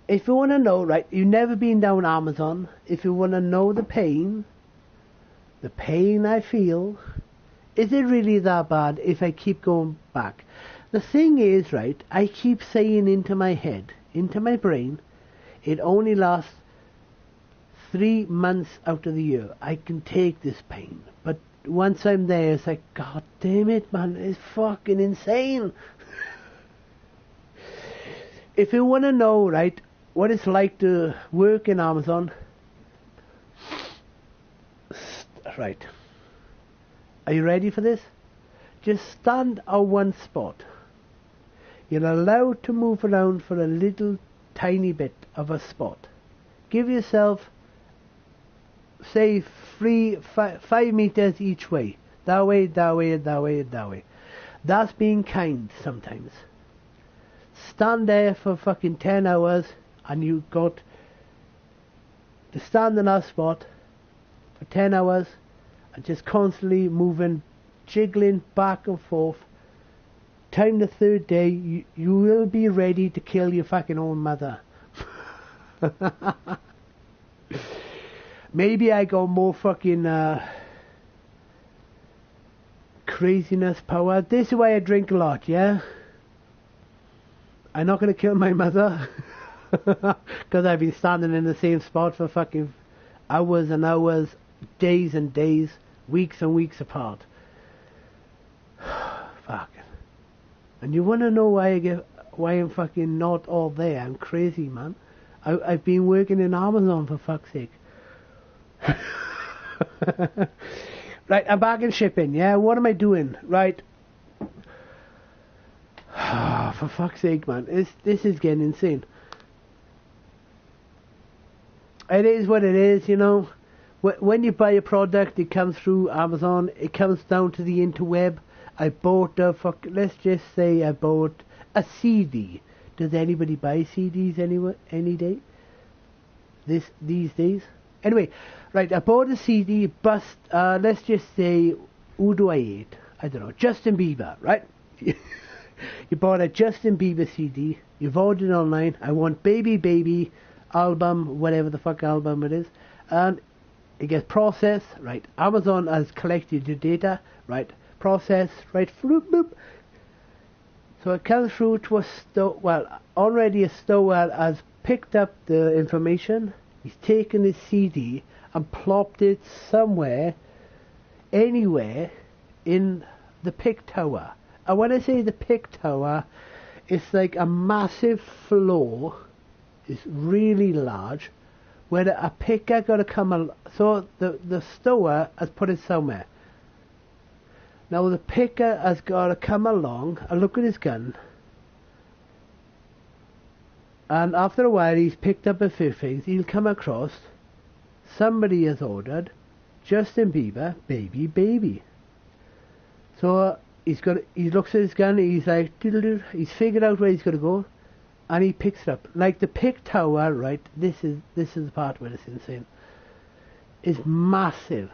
if you want to know, right, you've never been down Amazon, if you want to know the pain I feel, is it really that bad if I keep going back? The thing is, right, I keep saying into my head, into my brain, it only lasts 3 months out of the year. I can take this pain. But once I'm there, it's like, God damn it, man, it's fucking insane. If you want to know, right, what it's like to work in Amazon, right, are you ready for this? Just stand on one spot. You're allowed to move around for a little tiny bit of a spot. Give yourself, say, 5 meters each way. That way, that way, that way, that way. That's being kind sometimes. Stand there for fucking 10 hours and you got to stand in that spot for 10 hours and just constantly moving, jiggling back and forth. Time the third day, you will be ready to kill your fucking own mother. Maybe I got more fucking craziness power. This is why I drink a lot, yeah? I'm not going to kill my mother. Because I've been standing in the same spot for fucking hours and hours, days and days, weeks and weeks apart. Fuck. And you want to know why I'm fucking not all there? I'm crazy, man. I've been working in Amazon, for fuck's sake. Right, I'm back in shipping, yeah? What am I doing? Right. For fuck's sake, man. This is getting insane. It is what it is, you know. When you buy a product, it comes through Amazon. It comes down to the interweb. I bought let's just say I bought a CD. Does anybody buy CDs any day? These days? Anyway, right, I bought a CD, let's just say, who do I hate? I don't know, Justin Bieber, right? You bought a Justin Bieber CD, you've ordered it online, I want Baby Baby album, whatever the fuck album it is, and it gets processed, right? Amazon has collected your data, right? Processed, right? Floop, boop. So it comes through to a store, already a store has picked up the information. He's taken his CD and plopped it somewhere, anywhere, in the pick tower. And when I say the pick tower, it's like a massive floor. It's really large, where a picker got to come. So the store has put it somewhere. Now the picker has got to come along and look at his gun. And after a while he's picked up a few things. He'll come across, somebody has ordered Justin Bieber, Baby Baby. So he looks at his gun, he's like, he's figured out where he's going to go, and he picks it up. Like the pick tower, right, this is the part where it's insane. It's massive.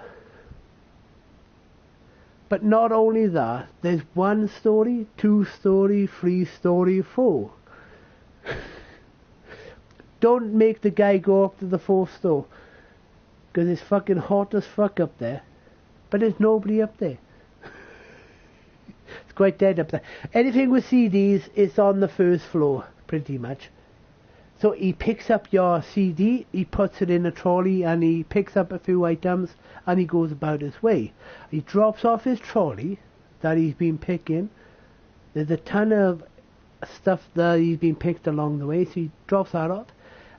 But not only that, there's 1 story, 2 story, 3 story, 4. Don't make the guy go up to the 4th store, because it's fucking hot as fuck up there. But there's nobody up there. It's quite dead up there. Anything with CDs is on the 1st floor, pretty much. So he picks up your CD, he puts it in a trolley, and he picks up a few items, and he goes about his way. He drops off his trolley that he's been picking. There's a ton of stuff that he's been picked along the way, so he drops that off.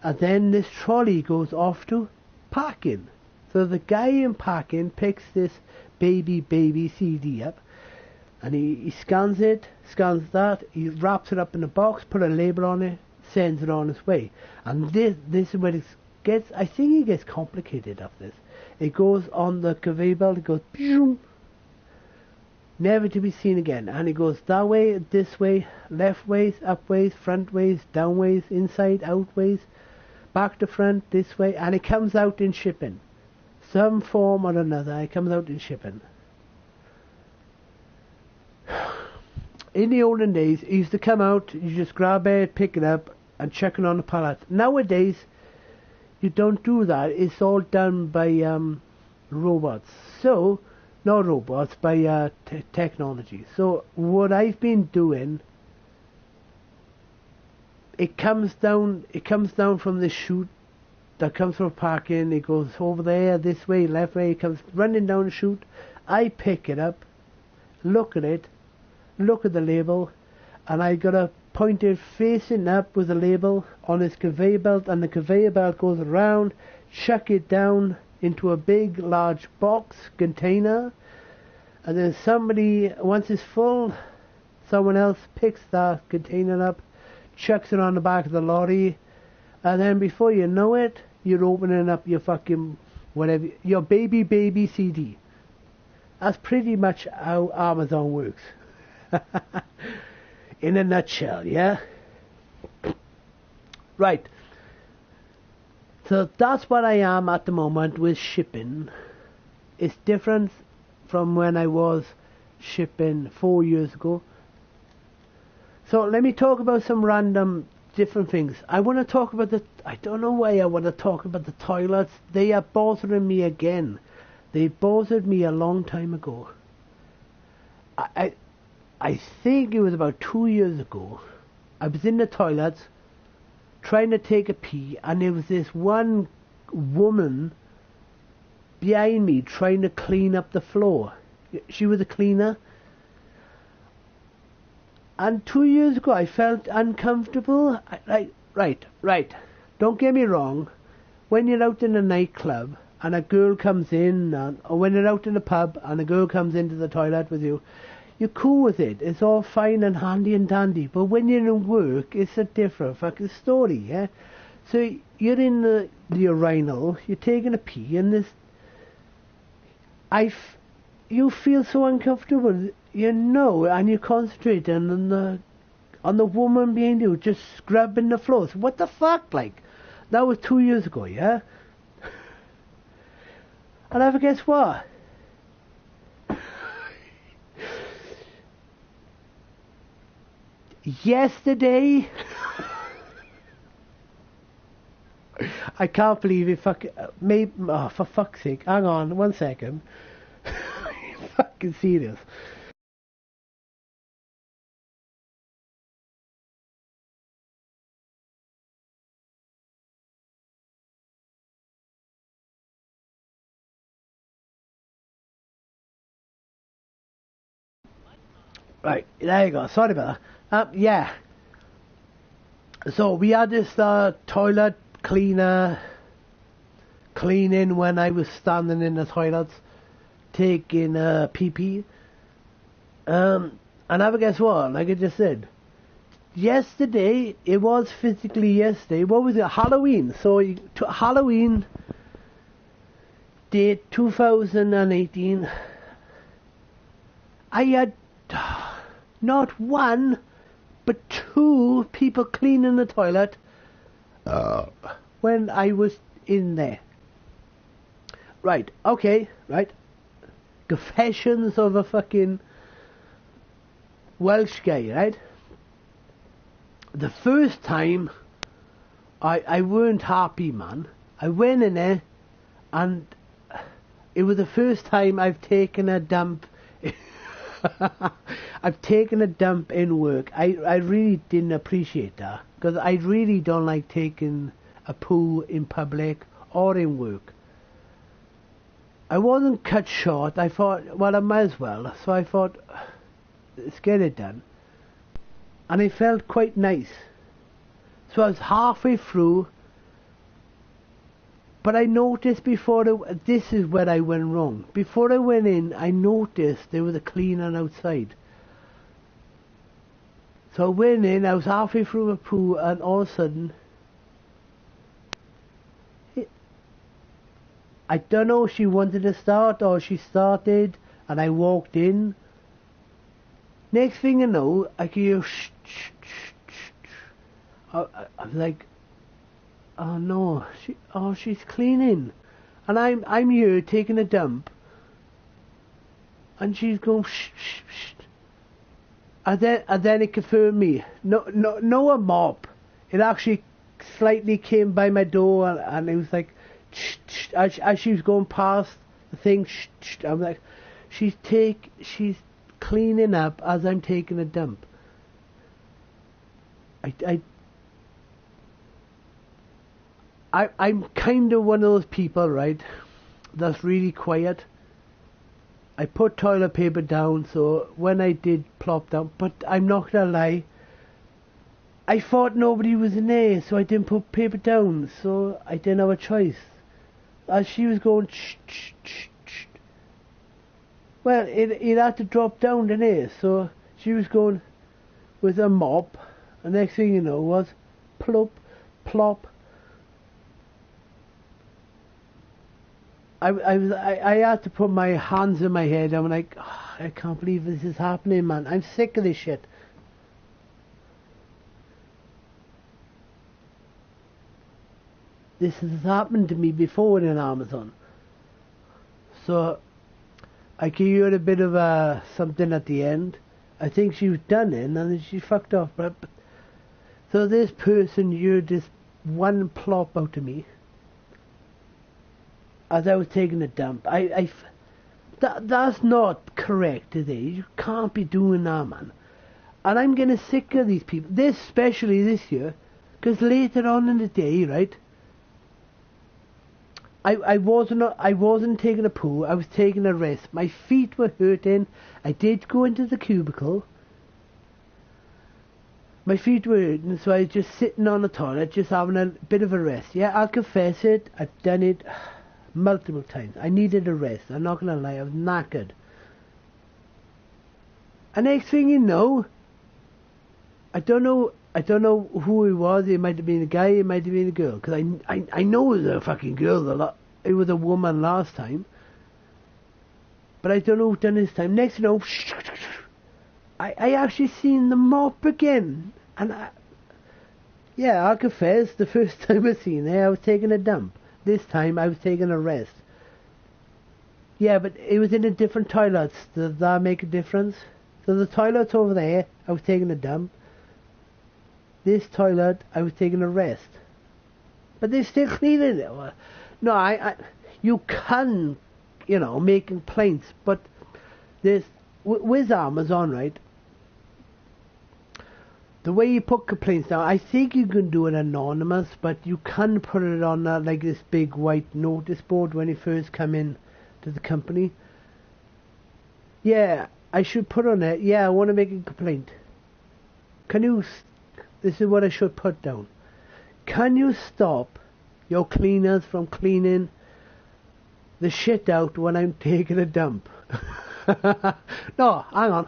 And then this trolley goes off to parking. So the guy in parking picks this Baby Baby CD up, and he scans that, he wraps it up in a box, put a label on it, sends it on its way. And this is where it gets, I think it gets complicated after this. It goes on the conveyor belt, it goes boom, never to be seen again. And it goes that way, this way, left ways, up ways, front ways, down ways, inside, out ways, back to front, this way, and it comes out in shipping. Some form or another, it comes out in shipping. In the olden days, it used to come out, you just grab it, pick it up, and chuck it on the pallet. Nowadays, you don't do that. It's all done by robots. So, not robots, by technology. So, what I've been doing, it comes down from the chute that comes from parking. It goes over there, this way, left way. It comes running down the chute. I pick it up, look at it, look at the label, and I got to point it facing up with the label on this conveyor belt, and the conveyor belt goes around, chuck it down into a big large box container, and then somebody, once it's full, someone else picks that container up, chucks it on the back of the lorry, and then before you know it, you're opening up your fucking whatever, your Baby Baby CD. That's pretty much how Amazon works. In a nutshell, yeah? Right. So that's what I am at the moment with shipping. It's different from when I was shipping 4 years ago. So let me talk about some random different things. I want to talk about I don't know why I want to talk about the toilets. They are bothering me again. They bothered me a long time ago. I think it was about 2 years ago. I was in the toilets, trying to take a pee, and there was this one woman behind me trying to clean up the floor. She was a cleaner. And 2 years ago I felt uncomfortable. Right. Don't get me wrong. When you're out in a nightclub and a girl comes in, or when you're out in a pub and a girl comes into the toilet with you, you're cool with it. It's all fine and handy and dandy. But when you're in work, it's a different fucking story, yeah? So you're in the urinal, you're taking a pee, and you feel so uncomfortable, you know, and you're concentrating on the woman behind you just scrubbing the floors. What the fuck, like? That was 2 years ago, yeah? And I guess what? Yesterday, I can't believe it. For fuck's sake, hang on 1 second. Fucking serious. Right, there you go. Sorry about that. Yeah. So we had this toilet cleaner cleaning when I was standing in the toilets taking pee. And I guess what? Like I just said, yesterday, it was physically yesterday. What was it? Halloween. So Halloween date 2018. I had not one, but two people cleaning the toilet when I was in there. Right, okay, right. Confessions of a fucking Welsh guy, right? The first time, I weren't happy, man. I went in there, and it was the first time I've taken a dump. I've taken a dump in work. I really didn't appreciate that, because I really don't like taking a poo in public or in work. I wasn't cut short. I thought, well, I might as well. So I thought, let's get it done. And it felt quite nice. So I was halfway through, but I noticed this is where I went wrong. Before I went in, I noticed there was a cleaner outside. So I went in, I was halfway through the poo, and all of a sudden, I don't know if she wanted to start or she started, and I walked in. Next thing you know, I can hear shh, shh, shh, shh. I was like, oh no, she's cleaning, and I'm here taking a dump, and she's going shh, shh, shh. And then it confirmed me. No a mop. It actually slightly came by my door, and it was like, shh, shh, as she was going past the thing. Shh, shh, I'm like, she's cleaning up as I'm taking a dump. I'm kind of one of those people, right, that's really quiet. I put toilet paper down, so when I did plop down, but I'm not gonna lie, I thought nobody was in there, so I didn't put paper down, so I didn't have a choice. As she was going, shh, shh, shh, shh. Well, it had to drop down, didn't it? So she was going with a mop, and next thing you know was plop, plop. I had to put my hands in my head. I'm like, oh, I can't believe this is happening, man. I'm sick of this shit. This has happened to me before in Amazon. So I gave you a bit of something at the end. I think she was done in, and then she fucked off. But so this person heard this one plop out of me as I was taking a dump. That's not correct, is it? You can't be doing that, man. And I'm getting sick of these people. Especially this year, Because later on in the day, right, I wasn't taking a poo, I was taking a rest. My feet were hurting. I did go into the cubicle. My feet were hurting, so I was just sitting on the toilet, just having a bit of a rest. Yeah, I'll confess it, I've done it multiple times. I needed a rest, I'm not gonna lie, I was knackered. And next thing you know, I don't know who it was. It might have been a guy, it might have been a girl. Because I know it was a fucking girl. It was a woman last time. But I don't know who done this time. Next you know, I actually seen the mop again. And yeah, I'll confess, the first time I seen it, I was taking a dump. This time I was taking a rest. Yeah, but it was in a different toilets. Does that make a difference? So the toilet's over there, I was taking a dump. This toilet, I was taking a rest. But they're still cleaning it. No, you can, make complaints, but there's, with Amazon, right, the way you put complaints down, I think you can do it anonymous, but you can put it on like this big white notice board when you first come in to the company. Yeah, I should put on it, yeah, I want to make a complaint. This is what I should put down. Can you stop your cleaners from cleaning the shit out when I'm taking a dump? No, hang on.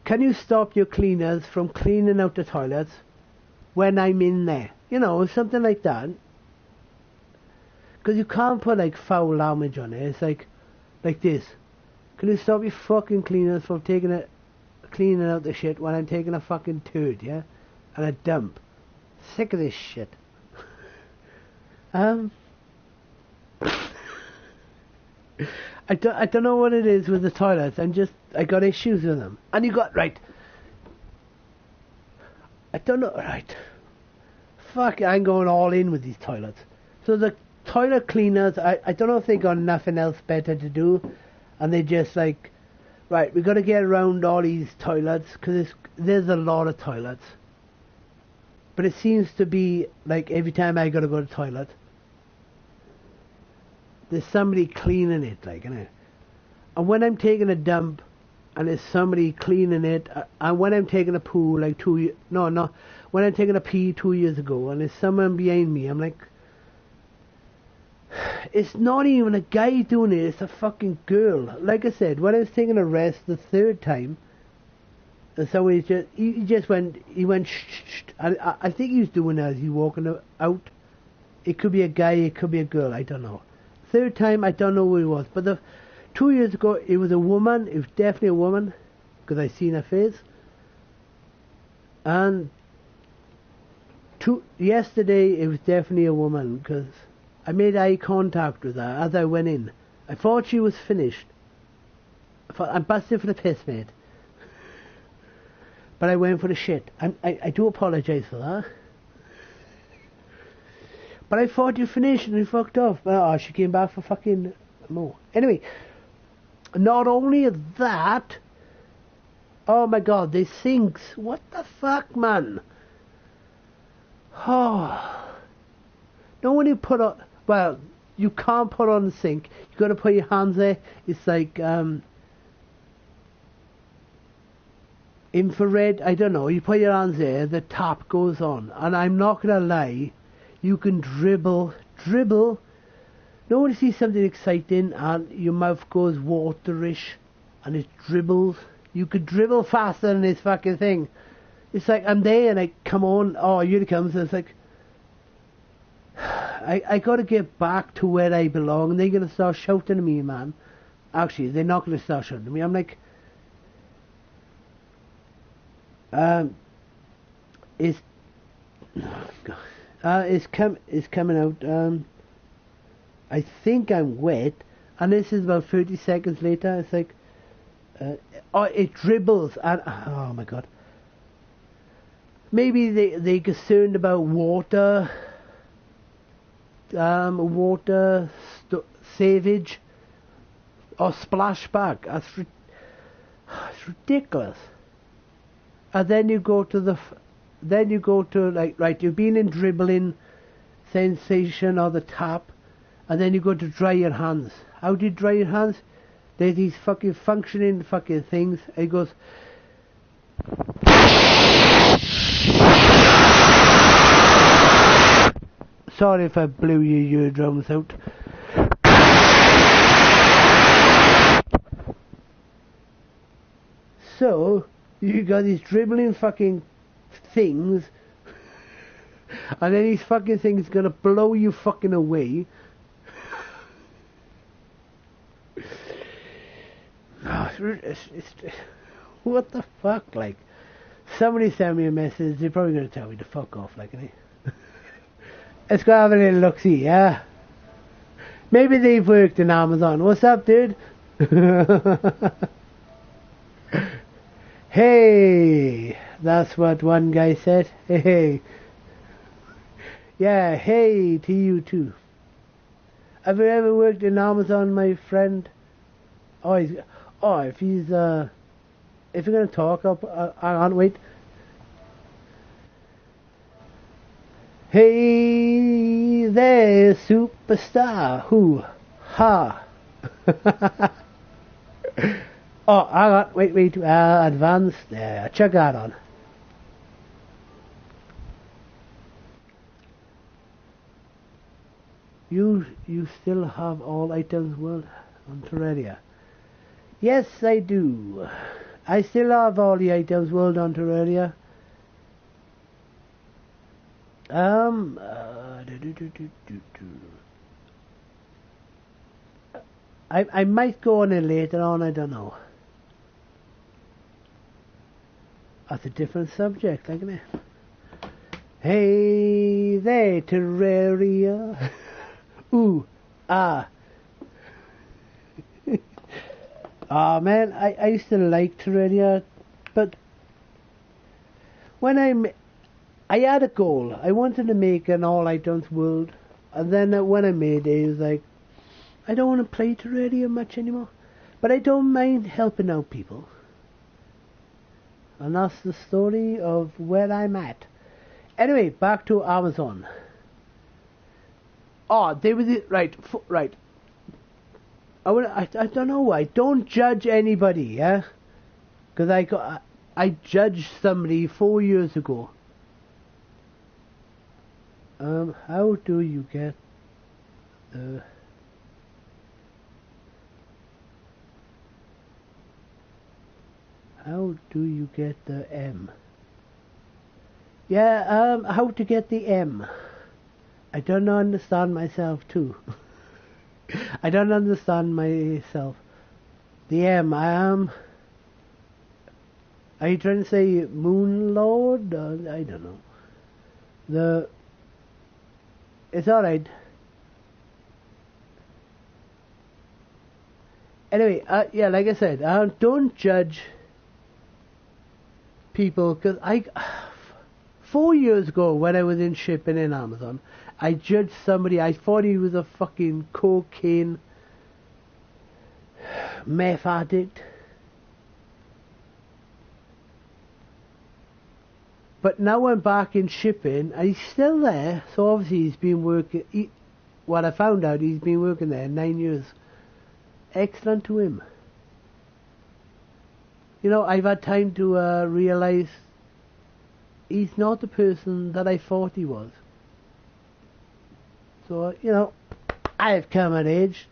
Can you stop your cleaners from cleaning out the toilets when I'm in there? Something like that. Because you can't put like foul language on it. It's like this. Can you stop your fucking cleaners from cleaning out the shit when I'm taking a fucking turd, yeah? And a dump. Sick of this shit. I don't know what it is with the toilets. I got issues with them. And you got, right. I don't know, right. Fuck, I'm going all in with these toilets. So the toilet cleaners, I don't know if they got nothing else better to do. And they just like, right, we got to get around all these toilets. Because there's a lot of toilets. But it seems to be like every time I gotta go to the toilet, there's somebody cleaning it, like, innit? And when I'm taking a dump, and there's somebody cleaning it, and when I'm taking a poo, like when I'm taking a pee 2 years ago, and there's someone behind me, I'm like, it's not even a guy doing it, it's a fucking girl. Like I said, when I was taking a rest the third time, and so he went shh, shh. I think he was doing that as he walking out. It could be a guy, it could be a girl, I don't know. Third time, I don't know who it was. But 2 years ago, it was a woman. It was definitely a woman, because I seen her face. And yesterday, it was definitely a woman, because I made eye contact with her as I went in. I thought she was finished. I'm busted for the piss, mate. But I went for the shit. I do apologise for that. But I thought you finished and you fucked off. Oh, she came back for fucking more. Anyway, not only that, oh my god, they sinks. What the fuck, man? Oh. No, when you put on, well, you can't put on the sink. You got to put your hands there. It's like, infrared, I don't know, you put your hands there, the tap goes on, and I'm not gonna lie, you can dribble, no one sees something exciting and your mouth goes waterish and it dribbles, you could dribble faster than this fucking thing. It's like, I'm there and I come on, oh here it comes, and it's like, I gotta get back to where I belong, and they're gonna start shouting at me, man. Actually, they're not gonna start shouting at me, I'm like, it's coming out. I think I'm wet, and this is about 30 seconds later. It's like, it dribbles, and oh my god. Maybe they concerned about water, savage, or splashback. It's ridiculous. And then you go to then you go to like, right, you've been in dribbling sensation or the tap, and then you go to dry your hands. How do you dry your hands? There's these fucking functioning fucking things. It goes. Sorry if I blew your eardrums out. So, you got these dribbling fucking things, and then these fucking things gonna blow you fucking away. What the fuck, like, somebody sent me a message, they're probably gonna tell me to fuck off, like, innit? Let's go have a little look-see, yeah? Maybe they've worked in Amazon. What's up, dude? Hey, that's what one guy said. Hey. Yeah, hey to you too. Have you ever worked in Amazon, my friend? Oh, if you're gonna talk, hang on, wait. Hey there, superstar. Who? Ha. Oh, hang on, wait. Advanced. There, check that on. You still have all items world on Terraria? Yes, I do. I still have all the items world on Terraria. I might go on it later on, I don't know. That's a different subject, isn't it? Hey there, Terraria. Ooh, ah. Ah, man, I used to like Terraria, but when I had a goal. I wanted to make an all items world, and then when I made it, it was like, I don't want to play Terraria much anymore, but I don't mind helping out people. And that's the story of where I'm at. Anyway, back to Amazon. Oh, they were right. I don't know why. Don't judge anybody, yeah? Because I judged somebody 4 years ago. How do you get the... How do you get the M? Yeah, how to get the M? I don't understand myself too. I don't understand myself. The M, are you trying to say Moon Lord? I don't know. It's alright. Anyway, yeah, like I said, don't judge people, because 4 years ago when I was in shipping in Amazon, I judged somebody. I thought he was a fucking cocaine meth addict. But now I'm back in shipping and he's still there, so obviously he's been working. What I found out, he's been working there 9 years. Excellent to him. You know, I've had time to realise he's not the person that I thought he was. So, you know, I've come of age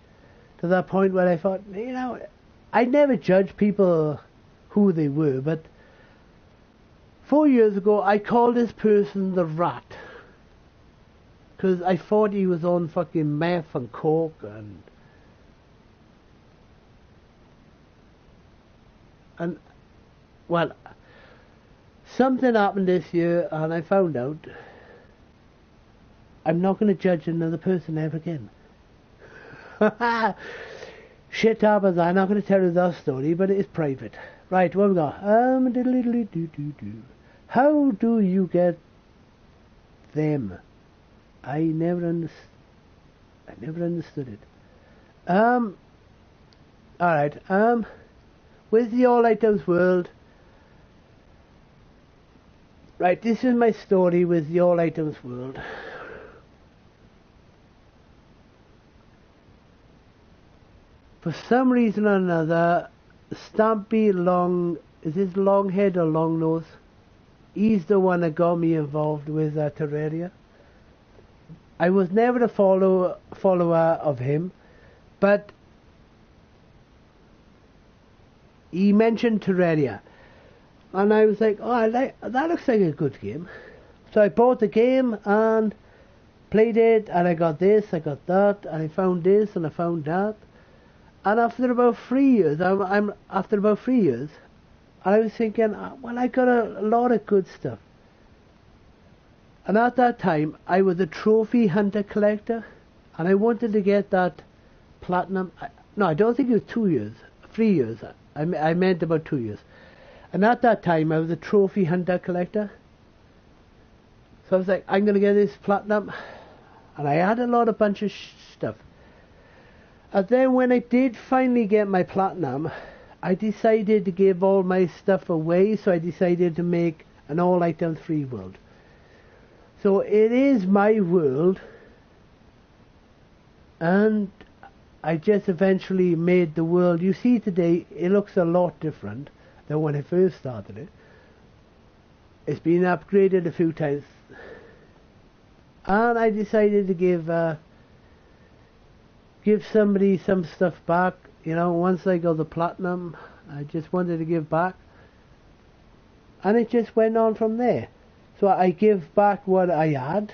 to that point where I thought, you know, I never judged people who they were, but 4 years ago I called this person the Rat. Because I thought he was on fucking meth and coke and well, something happened this year and I found out I'm not going to judge another person ever again. Shit happens. I'm not going to tell you that story, but it's private. Right, what we got? How do you get them? I never understood it. Alright, with the All Items World, Right, this is my story with the All Items World. For some reason or another, Stampy is this Longhead or Longnose? He's the one that got me involved with Terraria. I was never a follower of him, but he mentioned Terraria, and I was like, oh, that looks like a good game. So I bought the game and played it, and I got this, I got that, and I found this, and I found that. And after about 3 years, after about 3 years, I was thinking, well, I got a lot of good stuff. And at that time, I was a trophy hunter collector, and I wanted to get that platinum. No, I don't think it was 2 years, 3 years. I meant about 2 years. And at that time, I was a trophy hunter collector. So I was like, I'm going to get this platinum. And I had a bunch of stuff. And then when I did finally get my platinum, I decided to give all my stuff away. So I decided to make an All Items 3 world. So it is my world. And I just eventually made the world. You see today, it looks a lot different than when I first started it. It's been upgraded a few times. And I decided to give somebody some stuff back. You know, once I got the platinum, I just wanted to give back. And it just went on from there. So I give back what I had.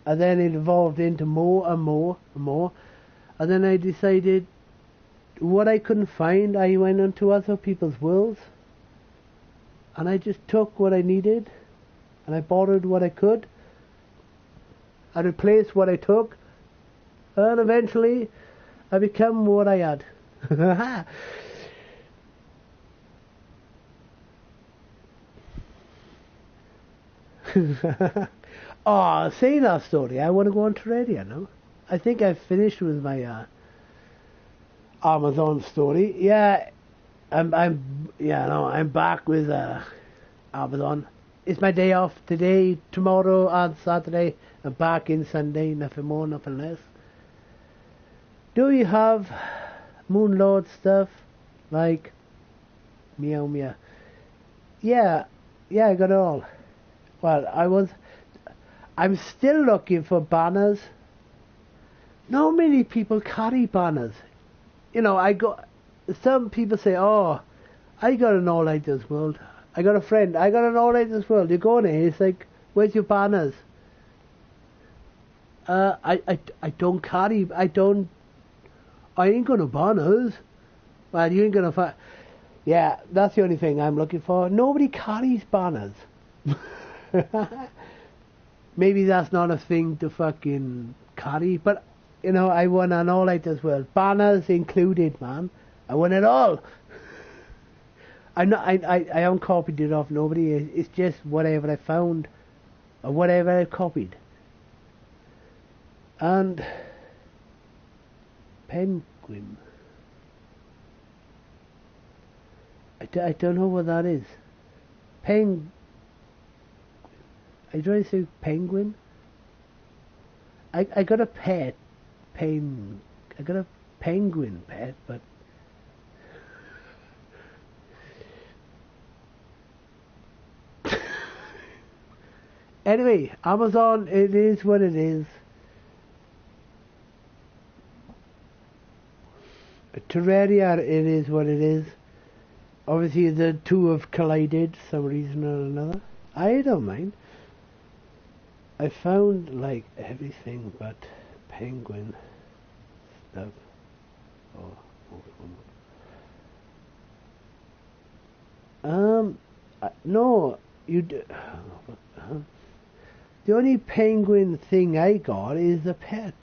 And then it evolved into more and more and more. And then I decided what I couldn't find, I went into other people's worlds. And I just took what I needed. And I borrowed what I could. I replaced what I took. And eventually I become what I had. Oh, say that story. I want to go on Terraria now. I think I've finished with my Amazon story. Yeah, I'm back with Amazon. It's my day off today, tomorrow, and Saturday. I'm back in Sunday. Nothing more, nothing less. Do you have Moonlord stuff like meow meow? Yeah, I got it all. Well, I'm still looking for banners. Not many people carry banners. You know, some people say, oh, I got an All Items World. I got a friend, I got an All Items World. You go in there, it's like, where's your banners? I don't carry, I ain't gonna banners. Well, you ain't gonna find. Yeah, that's the only thing I'm looking for. Nobody carries banners. Maybe that's not a thing to fucking carry, but you know, I won an All Items World. Banners included, man. I won it all. I haven't copied it off nobody. It's just whatever I found or whatever I copied. And penguin. I don't know what that is. I trying to say penguin. I got a pet. I got a penguin pet, but anyway, Amazon, it is what it is. Terraria, it is what it is. Obviously the two have collided some reason or another. I don't mind. I found like everything but penguin stuff. No, the only penguin thing I got is a pet.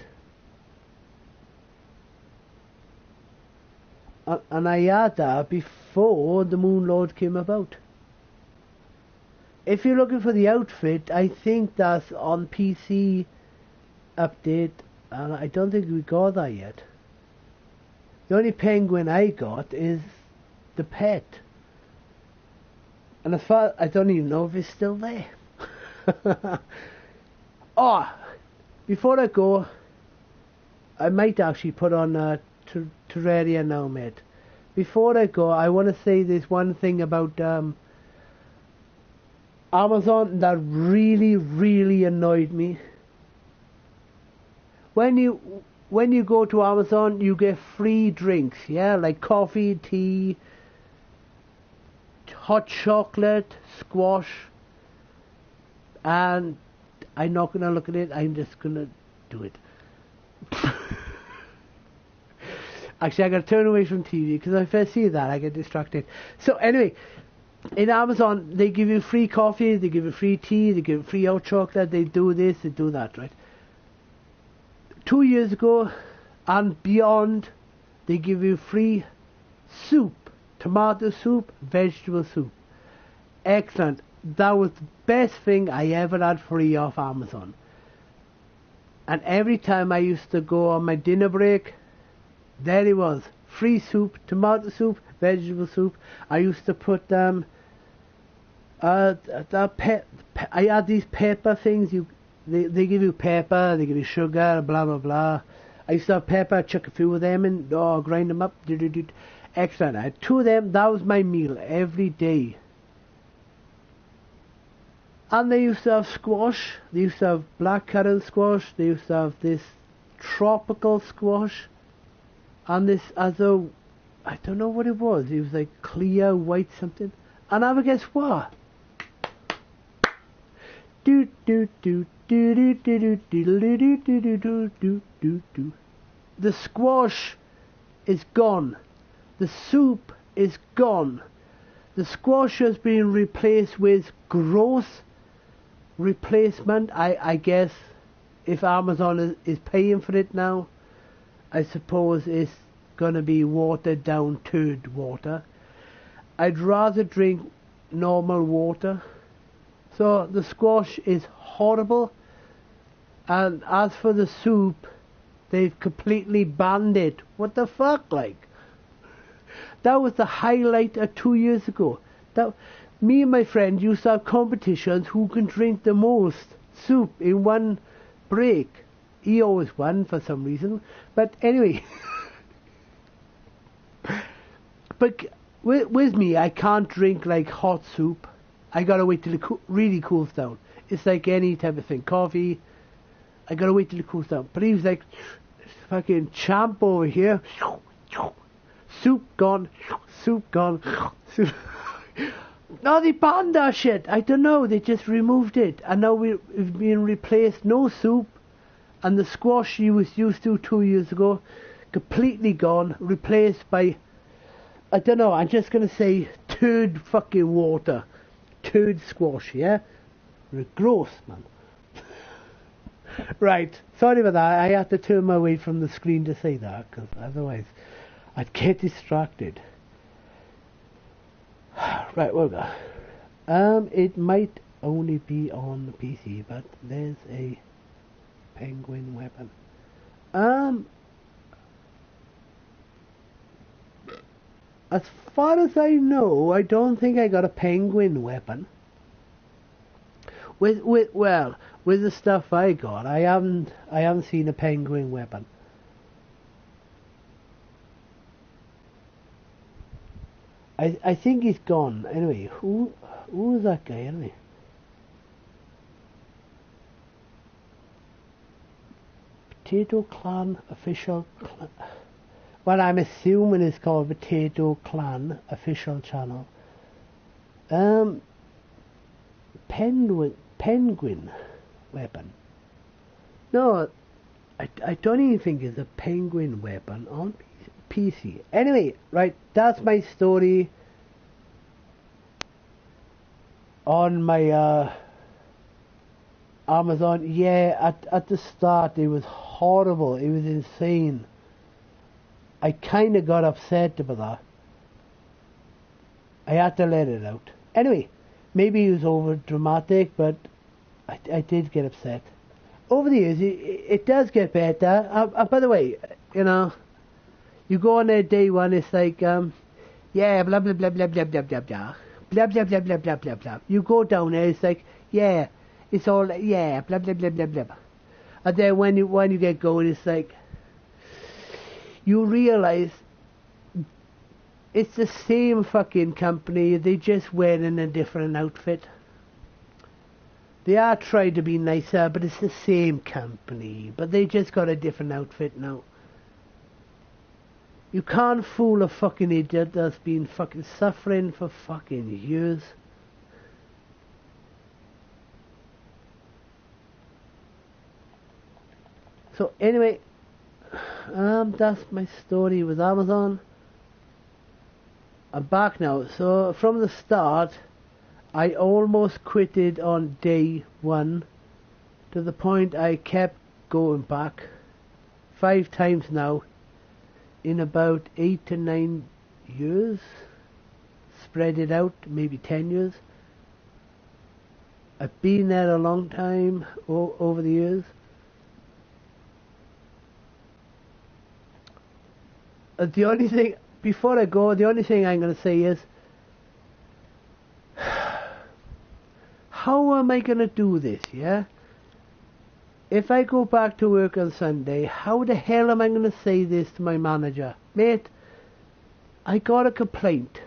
And I had that before the Moonlord came about. If you're looking for the outfit, I think that's on PC update, and I don't think we got that yet. The only penguin I got is the pet. And as far, I don't even know if it's still there. Oh, before I go, I might actually put on Terraria now, mate. Before I go, I want to say this one thing about Amazon that really, really annoyed me. When you go to Amazon, you get free drinks, yeah, like coffee, tea, hot chocolate, squash, and I'm not gonna look at it. I'm just gonna do it. Actually, I gotta turn away from TV because if I see that, I get distracted. So anyway, in Amazon, they give you free coffee, they give you free tea, they give you free hot chocolate, they do this, they do that, right? 2 years ago and beyond, they give you free soup, tomato soup, vegetable soup. Excellent. That was the best thing I ever had free off Amazon. And every time I used to go on my dinner break, there it was. Free soup, tomato soup, vegetable soup. I used to put I had these pepper things. They give you pepper, they give you sugar, blah blah blah. I used to have pepper, chuck a few of them in, grind them up. Excellent. I had 2 of them. That was my meal every day. And they used to have squash. They used to have blackcurrant squash. They used to have this tropical squash. And this other, I don't know what it was. It was like clear white something. And I would guess what? Do do do do do do do do do do do do do do do. The squash is gone. The soup is gone. The squash has been replaced with gross replacement. I guess if Amazon is paying for it now, I suppose it's gonna be watered down turd water. I'd rather drink normal water. So the squash is horrible, and as for the soup, they've completely banned it. What the fuck, like? That was the highlight of 2 years ago. Me and my friend used to have competitions who can drink the most soup in one break. He always won for some reason. But anyway. But with me, I can't drink like hot soup. I gotta wait till it really cools down. It's like any type of thing. Coffee, I gotta wait till it cools down. But he was like, fucking champ over here. Soup gone. Soup gone. Soup. No, they banned that shit. I don't know. They just removed it. And now we've been replaced. No soup. And the squash you was used to 2 years ago, completely gone. Replaced by, I don't know. I'm just going to say turd fucking water. Turd squash, yeah? Gross, man. Right. Sorry about that. I had to turn my way from the screen to say that, because otherwise I'd get distracted. Right, well go. It might only be on the PC, but there's a penguin weapon. As far as I know, I don't think I got a penguin weapon. With the stuff I got, I haven't seen a penguin weapon. I think he's gone. Anyway, who is that guy anyway? Potato Clan official. Well, I'm assuming it's called Potato Clan official channel. Penguin weapon. No, I don't even think it's a penguin weapon on PC. Anyway, right, that's my story on my Amazon. Yeah, at the start it was horrible. It was insane. I kind of got upset about that. I had to let it out. Anyway, maybe it was over dramatic, but I did get upset. Over the years, it does get better. By the way, you know, you go on there day one, it's like, yeah, blah, blah, blah, blah, blah, blah, blah, blah, blah blah blah blah blah blah blah. You go down there, it's like, yeah, it's all yeah, blah blah blah blah blah. And then when you get going, it's like you realise it's the same fucking company. They just wearing a different outfit. They are trying to be nicer, but it's the same company. But they just got a different outfit now. You can't fool a fucking idiot that's been fucking suffering for fucking years. So anyway, that's my story with Amazon. I'm back now. So from the start, I almost quitted on day one, to the point I kept going back 5 times now in about 8 to 9 years. Spread it out, maybe 10 years. I've been there a long time over the years. The only thing, before I go, the only thing I'm going to say is, how am I going to do this, yeah? If I go back to work on Sunday, how the hell am I going to say this to my manager? Mate, I got a complaint.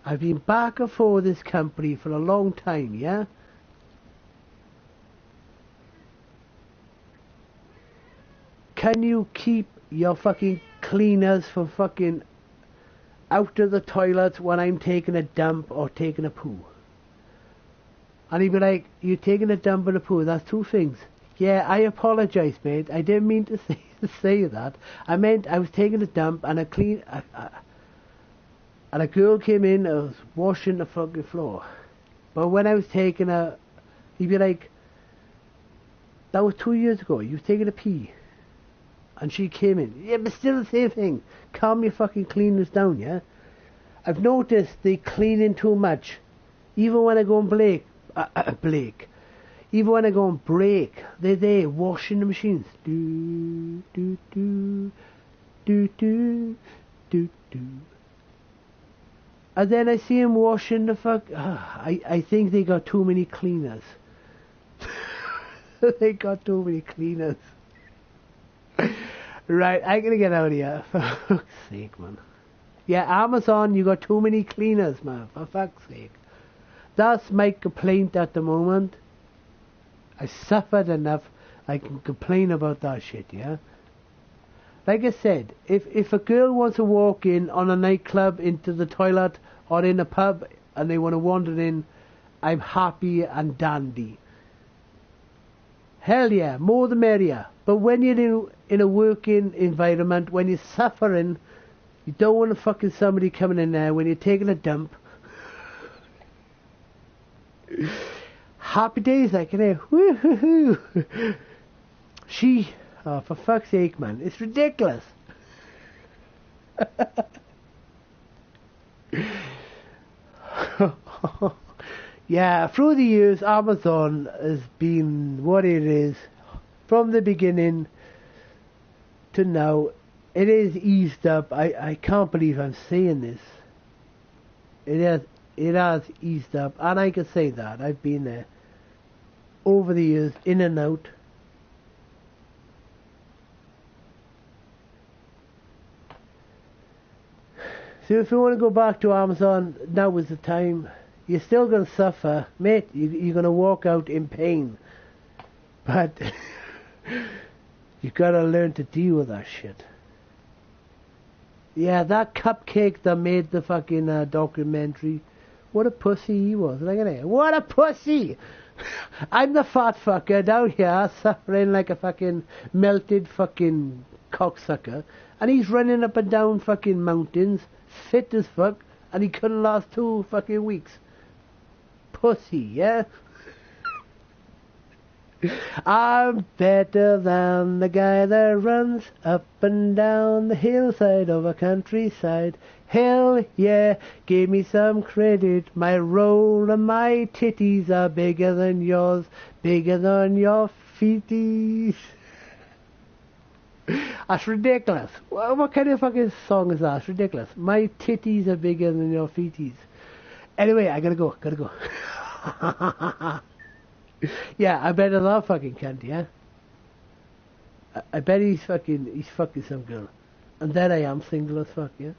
I've been back and forth this company for a long time, yeah? Can you keep your fucking cleaners from fucking out of the toilet when I'm taking a dump or taking a poo? And he'd be like, you taking a dump and a poo, that's 2 things. Yeah, I apologise, mate. I didn't mean to say that. I meant I was taking a dump and and a girl came in and was washing the fucking floor. But when I was taking he'd be like, that was 2 years ago, you was taking a pee. And she came in. Yeah, but still the same thing. Calm your fucking cleaners down, yeah? I've noticed they cleaning too much. Even when I go and even when I go and break, they're there washing the machines. Do, do, do, do, do, do, do. And then I see them washing the I think they got too many cleaners. They got too many cleaners. Right, I'm gonna get out of here. For fuck's sake, man. Yeah, Amazon, you got too many cleaners, man. For fuck's sake. That's my complaint at the moment. I suffered enough. I can complain about that shit, yeah? Like I said, if a girl wants to walk in on a nightclub into the toilet or in a pub and they want to wander in, I'm happy and dandy. Hell yeah, more the merrier. But when you're in a working environment, when you're suffering, you don't want fucking somebody coming in there when you're taking a dump. Happy days, like, you know, woo-hoo-hoo. Oh, for fuck's sake, man, it's ridiculous. Yeah, through the years, Amazon has been what it is. From the beginning to now, it is eased up. I can't believe I'm saying this. It has eased up, and I can say that. I've been there over the years, in and out. So if you want to go back to Amazon, now is the time. You're still going to suffer, mate. You're going to walk out in pain. But you've got to learn to deal with that shit. Yeah, that cupcake that made the fucking documentary. What a pussy he was. Look at it. What a pussy! I'm the fat fucker down here suffering like a fucking melted fucking cocksucker. And he's running up and down fucking mountains, fit as fuck, and he couldn't last 2 fucking weeks. Pussy, yeah? I'm better than the guy that runs up and down the hillside of a countryside. Hell yeah, give me some credit. My roll and my titties are bigger than yours, bigger than your feeties. That's ridiculous. What kind of fucking song is that? It's ridiculous. My titties are bigger than your feeties. Anyway, I gotta go. Yeah, I bet a lot fucking cunt, yeah? I bet he's fucking some girl. And then I am single as fuck, yeah?